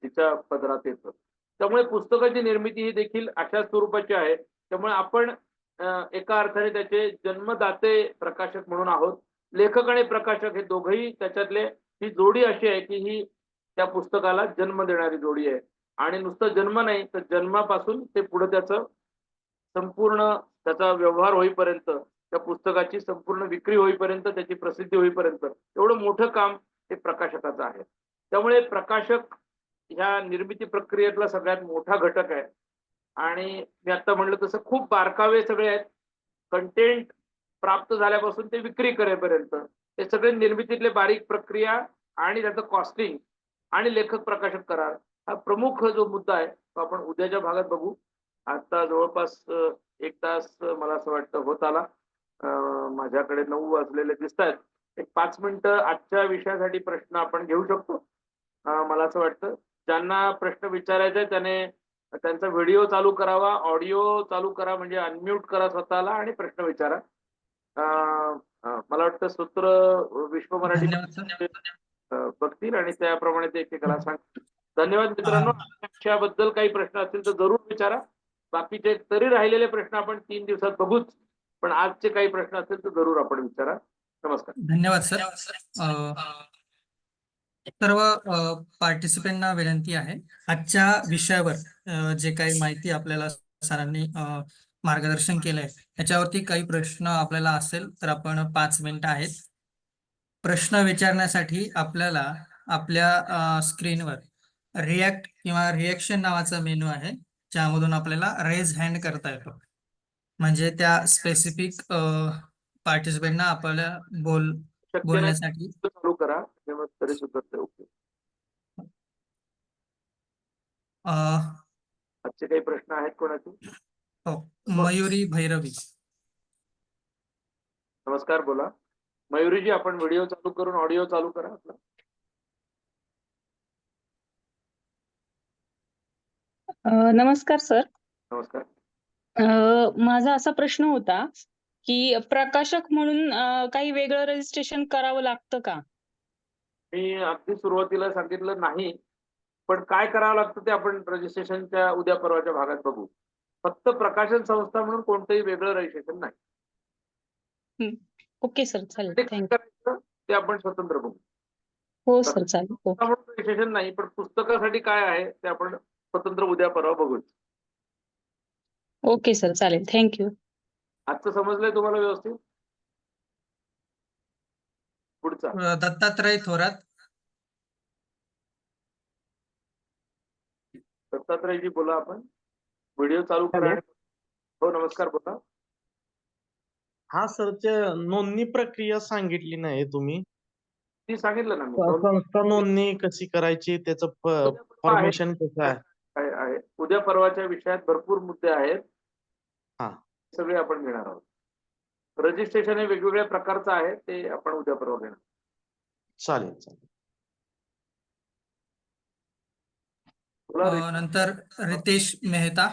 तिच्या पदरात येतं. त्यामुळे पुस्तकाची निर्मिती ही देखील अशा स्वरूपाची आहे. त्यामुळे आपण एका अर्थाने त्याचे जन्मदाते प्रकाशक म्हणून आहोत. लेखक आणि प्रकाशक हे दोघंही त्याच्यातले ही जोडी अशी आहे की ही त्या पुस्तकाला जन्म देणारी जोडी आहे. आणि नुसतं जन्म नाही तर जन्मापासून ते पुढे त्याचं संपूर्ण त्याचा व्यवहार होईपर्यंत, त्या पुस्तकाची संपूर्ण विक्री होईपर्यंत, त्याची प्रसिद्धी होईपर्यंत एवढं मोठं काम हे प्रकाशकाचं आहे. त्यामुळे प्रकाशक ह्या निर्मिती प्रक्रियेतला सगळ्यात मोठा घटक आहे. आणि मी आता म्हणलं तसं खूप बारकावे सगळे आहेत. कंटेंट प्राप्त झाल्यापासून ते विक्री करेपर्यंत हे सगळे निर्मितीतले बारीक प्रक्रिया आणि त्याचं कॉस्टिंग आणि लेखक प्रकाशक करार हा प्रमुख जो मुद्दा आहे तो आपण उद्याच्या भागात बघू. आता जवळपास 1 तास मला असं वाटतं होत आला. माझ्याकडे 9 वाजलेले दिसतायत. एक 5 मिनिटं आजच्या विषयासाठी प्रश्न आपण घेऊ शकतो. मला असं वाटतं ज्यांना प्रश्न विचारायचा आहे त्याने त्यांचा व्हिडिओ चालू करावा, ऑडिओ चालू करा, म्हणजे अनम्यूट करा स्वतःला आणि प्रश्न विचारा. मला वाटतं सूत्र विश्व मराठी धन्यवाद सर. बघतील आणि त्याप्रमाणे ते एकेकाला सांगतील. धन्यवाद मित्रांनो. अं, विषयाबद्दल काही प्रश्न असतील तर जरूर विचारा. बाकीचे तरी राहिलेले प्रश्न आपण 3 दिवसात बघूच, पण आजचे काही प्रश्न असतील तर जरूर आपण विचारा. नमस्कार. धन्यवाद सर. सर्व पार्टिसिपेंटना विनंती आहे, आजच्या विषयावर जे काही माहिती आपल्याला सरांनी मार्गदर्शन केलंय त्याच्यावरती काही प्रश्न आपल्याला असेल तर आपण 5 मिनिटं आहेत. प्रश्न विचारण्यासाठी आपल्याला आपल्या स्क्रीनवर रिॲक्ट किंवा रिॲक्शन नावाचा मेनू आहे, ज्यामधून आपल्याला रेज हँड करता येतो. म्हणजे त्या स्पेसिफिक पार्टिसिपेंटना आपल्याला शक्य नाही बोलण्यासाठी चालू करा तेव्हा तरी सुद्धा ते ओके. आजचे काही प्रश्न आहेत कोणाचे? हो, मयुरी भैरवी. नमस्कार, बोला. मयुरीजी, आपण व्हिडिओ चालू करून ऑडिओ चालू करा आपला. नमस्कार सर. नमस्कार. माझा असा प्रश्न होता की प्रकाशक म्हणून काही वेगळं रजिस्ट्रेशन करावं लागतं का? मी अगदी सुरुवातीला सांगितलं नाही, पण काय करावं लागतं ते आपण रजिस्ट्रेशनच्या उद्या परवाच्या भागात बघू. फक्त प्रकाशन संस्था म्हणून कोणतंही वेगळं रजिस्ट्रेशन नाही. ओके सर, चालेल. ते काय थँक्यू. करायचं ते आपण स्वतंत्र बघू. हो सर, चालेल. ओके. रजिस्ट्रेशन नाही, पण पुस्तकासाठी काय आहे ते आपण स्वतंत्र उद्या परवा बघू. ओके सर, चालेल. थँक्यू. आजचं समजलंय तुम्हाला व्यवस्थित? पुढचा दत्तात्रय थोरात. दत्तात्रयजी, बोला. आपण व्हिडिओ चालू करा. हो, नमस्कार, बोला. हा सर, ते नोंदणी प्रक्रिया सांगितली नाही तुम्ही. ती सांगितलं ना मी. संस्था नोंदणी कशी करायची, त्याचं फॉर्मेशन कसं आहे? आहे. उद्या परवाच्या विषयात भरपूर मुद्दे आहेत. हा, सगळे आपण घेणार आहोत. रजिस्ट्रेशन हे वेगवेगळ्या प्रकारचं आहे, ते आपण उद्या परवा घेणार. चालेल चालेल. बोला. नंतर रितेश मेहता.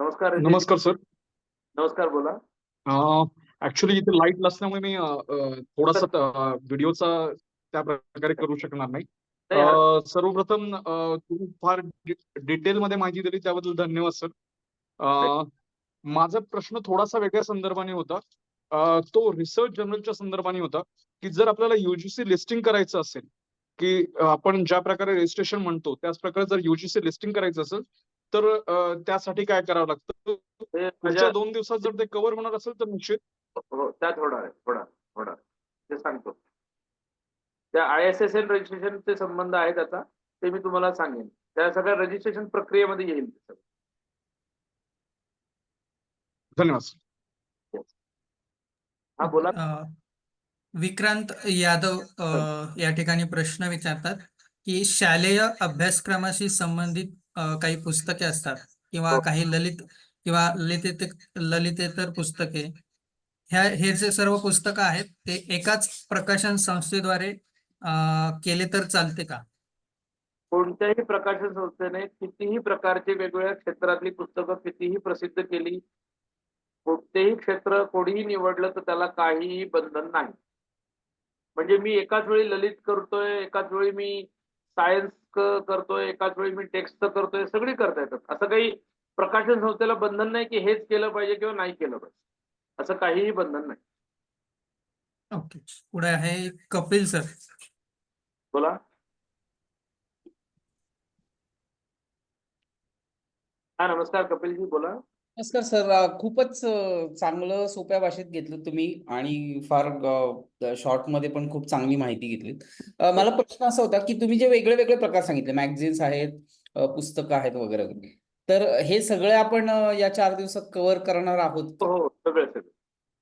नमस्कार रितेश. नमस्कार सर. नमस्कार, बोला. ऍक्च्युली इथे लाईट नसल्यामुळे मी थोडासा व्हिडिओचा त्या प्रकारे करू शकणार नाही. नाही, सर्वप्रथम तुम्ही फार डिटेलमध्ये माहिती दिली त्याबद्दल धन्यवाद सर. माझा प्रश्न थोडासा वेगळ्या संदर्भाने होता. तो रिसर्च जर्नलच्या संदर्भाने होता की जर आपल्याला युजीसी लिस्टिंग करायचं असेल, की आपण ज्या प्रकारे रजिस्ट्रेशन म्हणतो त्याच प्रकारे जर युजीसी लिस्टिंग करायचं असेल तर त्यासाठी काय करावं लागतं? हे पुढच्या 2 दिवसात जर ते कव्हर होणार असेल तर निश्चित. हो, त्यात होणार आहे. ते सांगतो. त्या ISSN रजिस्ट्रेशनचे संबंध आहेत आता, ते मी तुम्हाला सांगेन. त्या सगळ्या रजिस्ट्रेशन प्रक्रियेमध्ये येईल ते सगळं. धन्यवाद सर. हा, बोला. विक्रांत यादव या ठिकाणी प्रश्न विचारतात की शालेय अभ्यासक्रमाशी संबंधित काही पुस्तके असतात किंवा हो. काही ललितेतर पुस्तके, हे जे सर्व पुस्तकं आहेत ते एकाच प्रकाशन संस्थेद्वारे केले तर चालते का? कोणत्याही प्रकाशन संस्थेने कितीही प्रकारची वेगवेगळ्या क्षेत्रातली पुस्तकं कितीही प्रसिद्ध केली, कोणतेही क्षेत्र कोणीही निवडलं तर त्याला काहीही बंधन नाही. म्हणजे मी एकाच वेळी ललित करतोय, एकाच वेळी मी सायन्स करतोय, एकाच वेळी मी टेक्स्ट करतोय, सगळी करता येतात. असं काही प्रकाशन संस्थेला बंधन नाही की हेच केलं पाहिजे किंवा नाही केलं पाहिजे, असं काहीही बंधन नाही. ओके, पुढे आहे कपिल सर. बोला. हा, नमस्कार कपिलजी, बोला. नमस्कार सर. खूपच चांगलं सोप्या भाषेत घेतलं तुम्ही आणि फार शॉर्टमध्ये पण खूप चांगली माहिती घेतली. मला प्रश्न असा होता की तुम्ही जे वेगळे वेगळे प्रकार सांगितले, मॅगझिन्स आहेत, पुस्तकं आहेत वगैरे वगैरे, तर हे सगळे आपण या 4 दिवसात कव्हर करणार आहोत का? हो,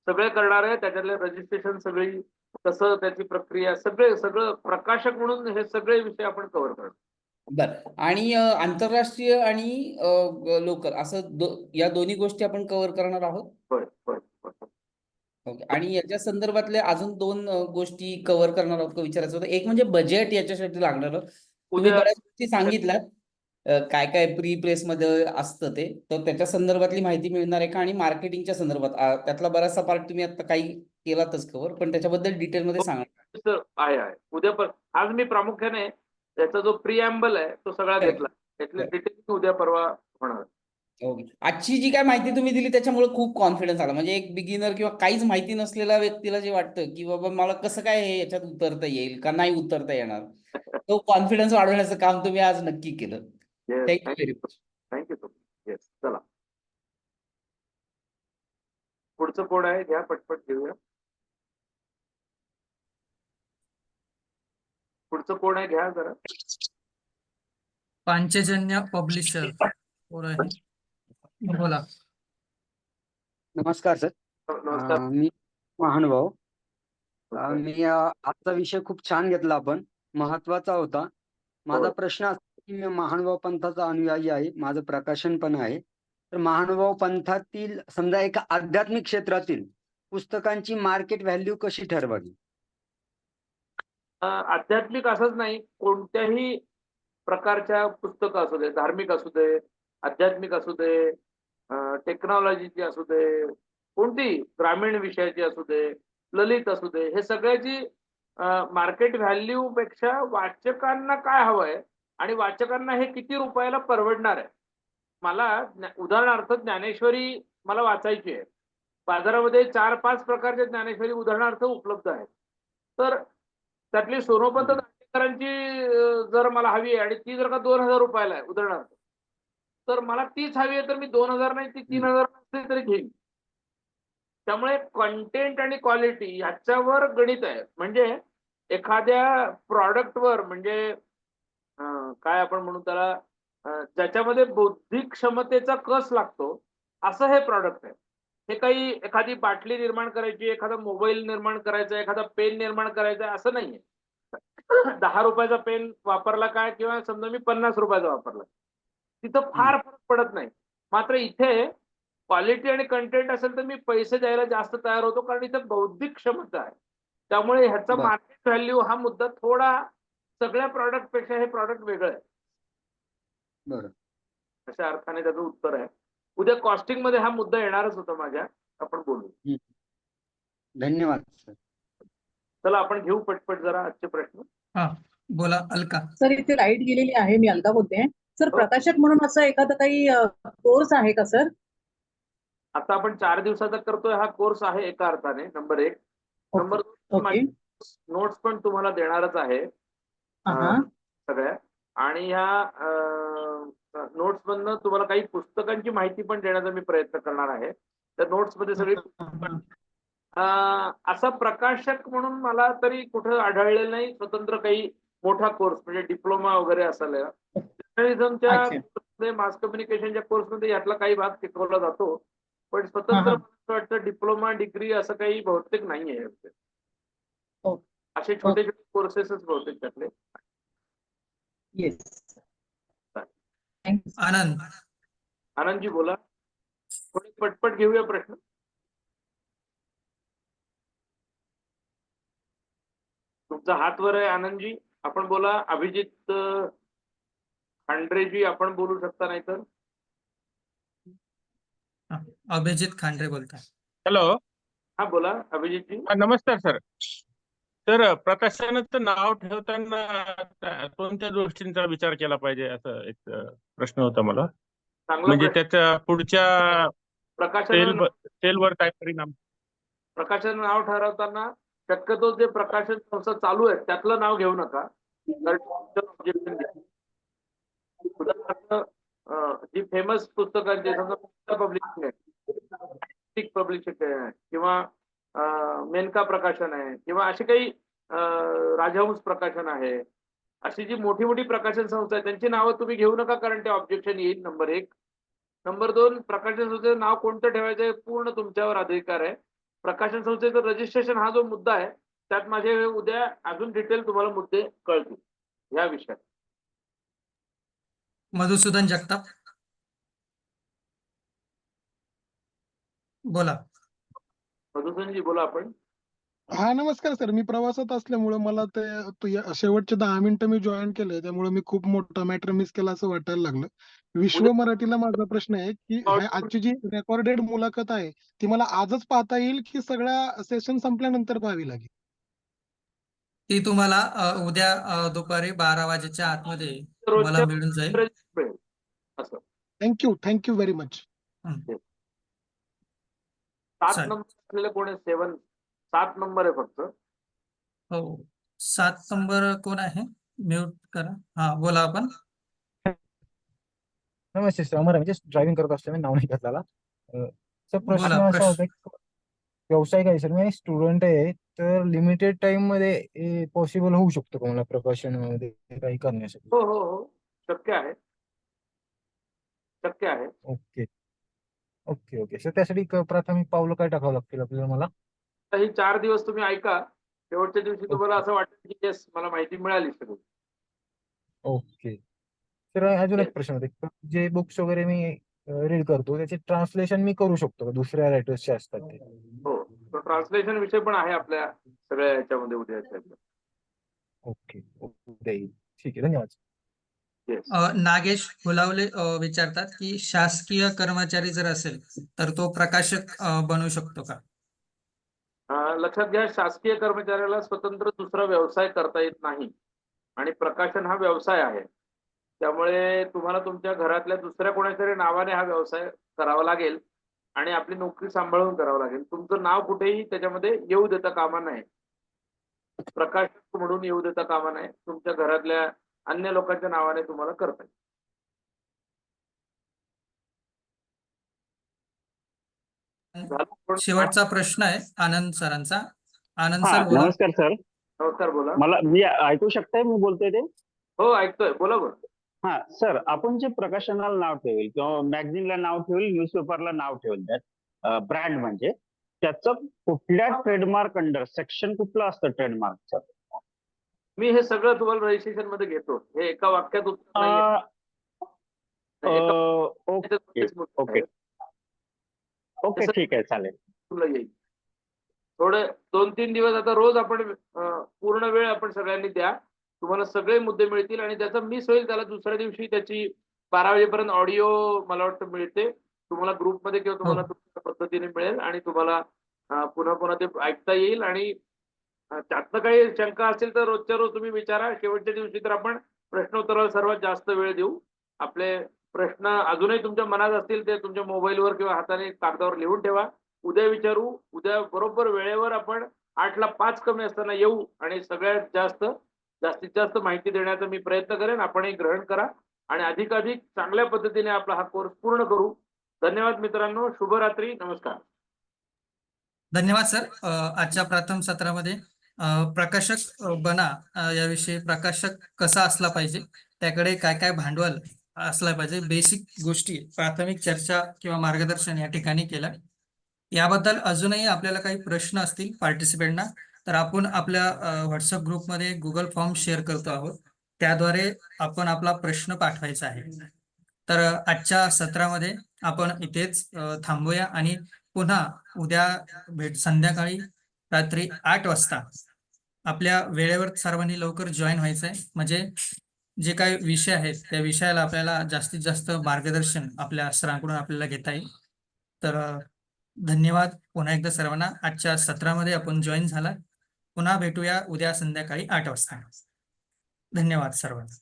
सगळे करणार आहे. त्याच्यातले रजिस्ट्रेशन सगळी, कसं त्याची प्रक्रिया, सगळं प्रकाशक म्हणून हे सगळे विषय आपण कव्हर करणार. बरं. आणि आंतरराष्ट्रीय आणि लोकल असं या दोन्ही गोष्टी आपण कव्हर करणार आहोत. होय. ओके. आणि याच्या संदर्भातल्या अजून 2 गोष्टी कव्हर करणार आहोत का विचारायचं होतं. एक म्हणजे बजेट याच्यासाठी लागणारं. तुम्ही उद्या बऱ्याच गोष्टी सांगितल्यात. काय काय प्री प्रेस मध्ये असतं ते, तर त्याच्या संदर्भातली माहिती मिळणार आहे का? आणि मार्केटिंगच्या संदर्भात त्यातला बराचसा पार्ट तुम्ही आता काही केलातच कव्हर, पण त्याच्याबद्दल डिटेलमध्ये सांगा. आहे. उद्या पण आज मी प्रामुख्याने त्याचा जो प्रिॲम्बल आहे तो सगळा Correct. घेतला. त्यातले डिटेल उद्या परवा होणार. ओके. आजची जी काय माहिती तुम्ही दिली त्याच्यामुळे खूप कॉन्फिडन्स आला. म्हणजे एक बिगिनर किंवा काहीच माहिती नसलेल्या व्यक्तीला जे वाटतं की बाबा मला कसं काय हे याच्यात उतरता येईल का नाही उतरता येणार, तो कॉन्फिडन्स वाढवण्याचं काम तुम्ही आज नक्की केलं. Thank you very much. Thank you so much. Yes, चला पुढचं कोण आहे, घ्या, पटपट घेऊया. पुढचं कोण आहे, घ्या जरा. पांचजन्य पब्लिशर कोण आहे? बोला. नमस्कार सर. नमस्कार. मी महानुभाव. मी आजचा विषय खूप छान घेतला आपण, महत्वाचा होता. माझा हो. प्रश्न असा की मी महानुभाव पंथाचा अनुयायी आहे, माझं प्रकाशन पण आहे. तर महानुभाव पंथातील समजा एका आध्यात्मिक क्षेत्रातील पुस्तकांची मार्केट व्हॅल्यू कशी ठरवावी? आध्यात्मिक असंच नाही, कोणत्याही प्रकारच्या पुस्तकं असू दे, धार्मिक असू दे, आध्यात्मिक असू दे, टेक्नॉलॉजीची असू दे, कोणती ग्रामीण विषयाची असू दे, ललित असू दे, हे सगळ्याची मार्केट व्हॅल्यू पेक्षा वाचकांना काय हवंय आणि वाचकांना हे किती रुपयाला परवडणार आहे. मला उदाहरणार्थ ज्ञानेश्वरी मला वाचायची आहे. बाजारामध्ये 4-5 प्रकारच्या ज्ञानेश्वरी उदाहरणार्थ उपलब्ध आहेत. तर त्यातली सोनोपंत दांडेकरांची जर मला हवी आहे आणि ती जर का 2,000 रुपयाला आहे उदाहरणार्थ, तर मला तीच हवी आहे, तर मी 2,000 नाही, ती 3,000 नसली तरी घेईन. त्यामुळे कंटेंट आणि क्वालिटी ह्याच्यावर गणित आहे. म्हणजे एखाद्या प्रॉडक्टवर, म्हणजे काय आपण म्हणू त्याला, ज्याच्यामध्ये बौद्धिक क्षमतेचा कस लागतो असं हे प्रॉडक्ट आहे. हे काही एखादी बाटली निर्माण करायची, एखादा मोबाईल निर्माण करायचा, एखादा पेन निर्माण करायचा असं नाहीये. 10 रुपयाचा पेन वापरला काय, किंवा समजा मी 50 रुपयाचा वापरला, तिथं फार फरक पडत नाही. मात्र इथे क्वालिटी आणि कंटेंट असेल तर मी पैसे द्यायला जास्त तयार होतो, कारण इथे बौद्धिक क्षमता आहे. त्यामुळे ह्याचा बरं. मार्केट व्हॅल्यू हा मुद्दा थोडा सगळ्या प्रॉडक्ट पेक्षा हे प्रॉडक्ट वेगळं आहे. बरं. अशा अर्थाने त्याचं उत्तर आहे. उद्या कॉस्टिंग मध्ये हा मुद्दा येणारच होता माझ्या, आपण बोलू. धन्यवाद सर. चला आपण घेऊ पटपट जरा आजचे प्रश्न. हा बोला अलका. सर इथे लाईट गेलेली आहे, मी अलका बोलते. सर हो. प्रकाशक म्हणून असं एखादं काही कोर्स आहे का सर? आता आपण 4 दिवसाचा करतोय हा कोर्स आहे एका अर्थाने, नंबर 1. Number 2, okay. नोट्स पण तुम्हाला देणारच आहे हा. सगळ्या. आणि ह्या नोट्स मधनं तुम्हाला काही पुस्तकांची माहिती पण देण्याचा मी प्रयत्न करणार आहे. त्या नोट्स मध्ये सगळी असा प्रकाशक म्हणून मला तरी कुठं आढळलेलं नाही स्वतंत्र काही मोठा कोर्स, म्हणजे डिप्लोमा वगैरे असायला. जर्नलिझमच्या मास कम्युनिकेशनच्या कोर्समध्ये यातला काही भाग शिकवला जातो, पण स्वतंत्र मला वाटतं डिप्लोमा डिग्री असं काही बहुतेक नाहीये. हो. असे छोटे छोटे कोर्सेसच बहुतेक त्यातले. येस. आनंद. आनंदजी बोला, थोडे पटपट घेऊया प्रश्न. तुमचा हात वर आहे आनंदजी, आपण बोला. अभिजित खांड्रेजी आपण बोलू शकता, नाही तर अभिजित खांड्रे बोलताय. हॅलो. हा बोला अभिजितजी. नमस्कार सर. सर प्रकाशनाचं नाव ठेवताना कोणत्या गोष्टींचा विचार केला पाहिजे, असं एक प्रश्न होता मला. चांगला म्हणजे प्रश्न. त्याच्या पुढच्या प्रकाशन सेलवर काय परिणाम? प्रकाशन नाव ठरवताना शक्यतो जे प्रकाशन संस्था चालू आहे त्यातलं नाव घेऊ नका. उदाहरणार्थ जी फेमस पुस्तकांची समजा पब्लिशिंग आहे, पब्लिशिंग आहे, किंवा मेनका प्रकाशन आहे, किंवा अशी काही राजहंस प्रकाशन आहे, अशी जी मोठी मोठी प्रकाशन संस्था आहे त्यांची नावं तुम्ही घेऊ नका, कारण ते ऑब्जेक्शन येईल. नंबर 1. नंबर 2, प्रकाशन संस्थेचं नाव कोणतं ठेवायचं हे पूर्ण तुमच्यावर अधिकार आहे. प्रकाशन संस्थेचं रजिस्ट्रेशन हा जो मुद्दा आहे त्यात माझे उद्या अजून डिटेल तुम्हाला मुद्दे कळतील या विषयात. मधुसूदन जगताप बोला. मधुसूदनजी बोला आपण. हा नमस्कार सर, मी प्रवासात असल्यामुळे मला शेवटचे 10 मिनिटं मी जॉईन केले, त्यामुळे मी खूप मोठा मॅटर मिस केला असं वाटायला लागलं. विश्व मराठीला माझा प्रश्न आहे की आजची जी रेकॉर्डेड मुलाखत आहे ती मला आजच पाहता येईल की सगळ्या सेशन संपल्यानंतर पाहावी लागेल? ती तुम्हाला उद्या दुपारी 12 वाजेच्या आतमध्ये तुम्हाला मिळून जाईल. असं. Thank you very much. 7 नंबर असलेलं कोण आहे? 7 नंबर आहे फक्त. हो, 7 नंबर कोण आहे? म्यूट करा. हा बोला आपण. नमस्ते सर, अमर म्हणजे ड्रायव्हिंग करत असतो, मी नाव नाही घेतलेला. सर प्रश्न बोला, असा होता की व्यावसायिक आहे सर, मी स्टुडंट आहे, तर लिमिटेड टाइम मध्ये पॉसिबल होऊ शकतो का मला प्रकाशनामध्ये काही करण्यासाठी? हो हो हो, शक्य आहे, शक्य आहे. ओके ओके ओके सर, त्यासाठी प्राथमिक पावलं काय टाकावं लागतील आपल्याला मला? ही 4 दिवस तुम्ही ऐका, शेवटच्या दिवशी तुम्हाला असं वाटेल की येस मला माहिती मिळाली सगळी. ओके सर, अजून एक प्रश्न होता, जे बुक्स वगैरे मी रीड करतो त्याचे ट्रान्सलेशन मी करू शकतो का दुसऱ्या रायटर्सचे असतात ते? हो, तो ट्रान्सलेशन विषय पण आहे आपल्या सगळ्या याच्यामध्ये उद्या. ओके उद्या येईल. ठीक आहे, धन्यवाद. नागेश फुलावले विचारतात की शासकीय कर्मचारी जर असेल तर तो प्रकाशक बनू शकतो का? लक्षात घ्या, शासकीय कर्मचाऱ्याला स्वतंत्र दुसरा व्यवसाय करता येत नाही आणि प्रकाशन हा व्यवसाय आहे. त्यामुळे तुम्हाला तुमच्या घरातल्या दुसऱ्या कोणाच्या नावाने हा व्यवसाय करावा लागेल आणि आपली नोकरी सांभाळून करावं लागेल. तुमचं नाव कुठेही त्याच्यामध्ये येऊ देता कामा नये, प्रकाशक म्हणून येऊ देता कामा नये. तुमच्या घरातल्या अन्य लोकांच्या नावाने तुम्हाला करता येईल. शेवटचा प्रश्न आहे आनंद सरांचा. आनंद सर बोला. नमस्कार सर. नमस्कार, बोला. मी ऐकू शकताय मी बोलतोय ते? हो ऐकतोय, बोला बोला. हा सर, आपण जे प्रकाशनाला नाव ठेवेल किंवा मॅगझिनला नाव ठेवेल, न्यूजपेपरला नाव ठेवेल, त्यात ब्रँड म्हणजे त्याचं कुठल्या ट्रेडमार्क अंडर सेक्शन कुठलं असतं ट्रेडमार्कचं? मी हे सगळं तुम्हाला रजिस्ट्रेशन मध्ये घेतो. हे एका वाक्यात उत्तर नाहीये. ओके ओके ठीक आहे, चालेल. येईल थोडं 2-3 दिवस. आता रोज आपण पूर्ण वेळ आपण सगळ्यांनी द्या, तुम्हाला सगळे मुद्दे मिळतील आणि ज्याचा मिस होईल त्याला दुसऱ्या दिवशी त्याची 12 वाजेपर्यंत ऑडिओ मला वाटतं मिळते. तुम्हाला ग्रुपमध्ये किंवा तुम्हाला तुमच्या पद्धतीने मिळेल आणि तुम्हाला पुन्हा पुन्हा ते ऐकता येईल. आणि त्यातनं काही शंका असेल तर रोजच्या रोज तुम्ही विचारा. शेवटच्या दिवशी तर आपण प्रश्नोत्तराला सर्वात जास्त वेळ देऊ. आपले प्रश्न अजूनही तुमच्या मनात असतील ते तुमच्या मोबाईलवर किंवा हाताने कागदावर लिहून ठेवा. उद्या विचारू. उद्या बरोबर वेळेवर आपण 8ला 5 कमी असताना येऊ आणि सगळ्यात जास्तीत जास्त माहिती देण्याचा मी प्रयत्न करेन. आपणही ग्रहण करा आणि अधिकाधिक चांगल्या पद्धतीने आपला हा कोर्स पूर्ण करू. धन्यवाद मित्रांनो. शुभरात्री. नमस्कार. धन्यवाद सर. आजच्या प्रथम सत्रामध्ये प्रकाशक बना याविषयी प्रकाशक कसा असला पाहिजे, त्याकडे काय काय भांडवल असला पाहिजे, बेसिक गोष्टी प्राथमिक चर्चा किंवा मार्गदर्शन या ठिकाणी केलं. याबद्दल अजूनही आपल्याला काही प्रश्न असतील पार्टिसिपेंटना तर आपण आपल्या व्हॉट्सअप ग्रुपमध्ये गुगल फॉर्म शेअर करतो आहोत. त्याद्वारे आपण आपला प्रश्न पाठवायचा आहे. तर आजच्या सत्रामध्ये आपण इथेच थांबूया आणि पुन्हा उद्या संध्याकाळी रात्री 8 वाजता आपल्या वेळेवर सर्वांनी लवकर जॉईन व्हायचं आहे. म्हणजे जे काही विषय आहेत त्या विषयाला आपल्याला जास्तीत जास्त मार्गदर्शन आपल्या सरांकडून आपल्याला घेता येईल. तर धन्यवाद पुन्हा एकदा सर्वांना. आजच्या सत्रामध्ये आपण जॉईन झाला. पुन्हा भेटूया उद्या संध्याकाळी 8 वाजता. धन्यवाद सर्वांना.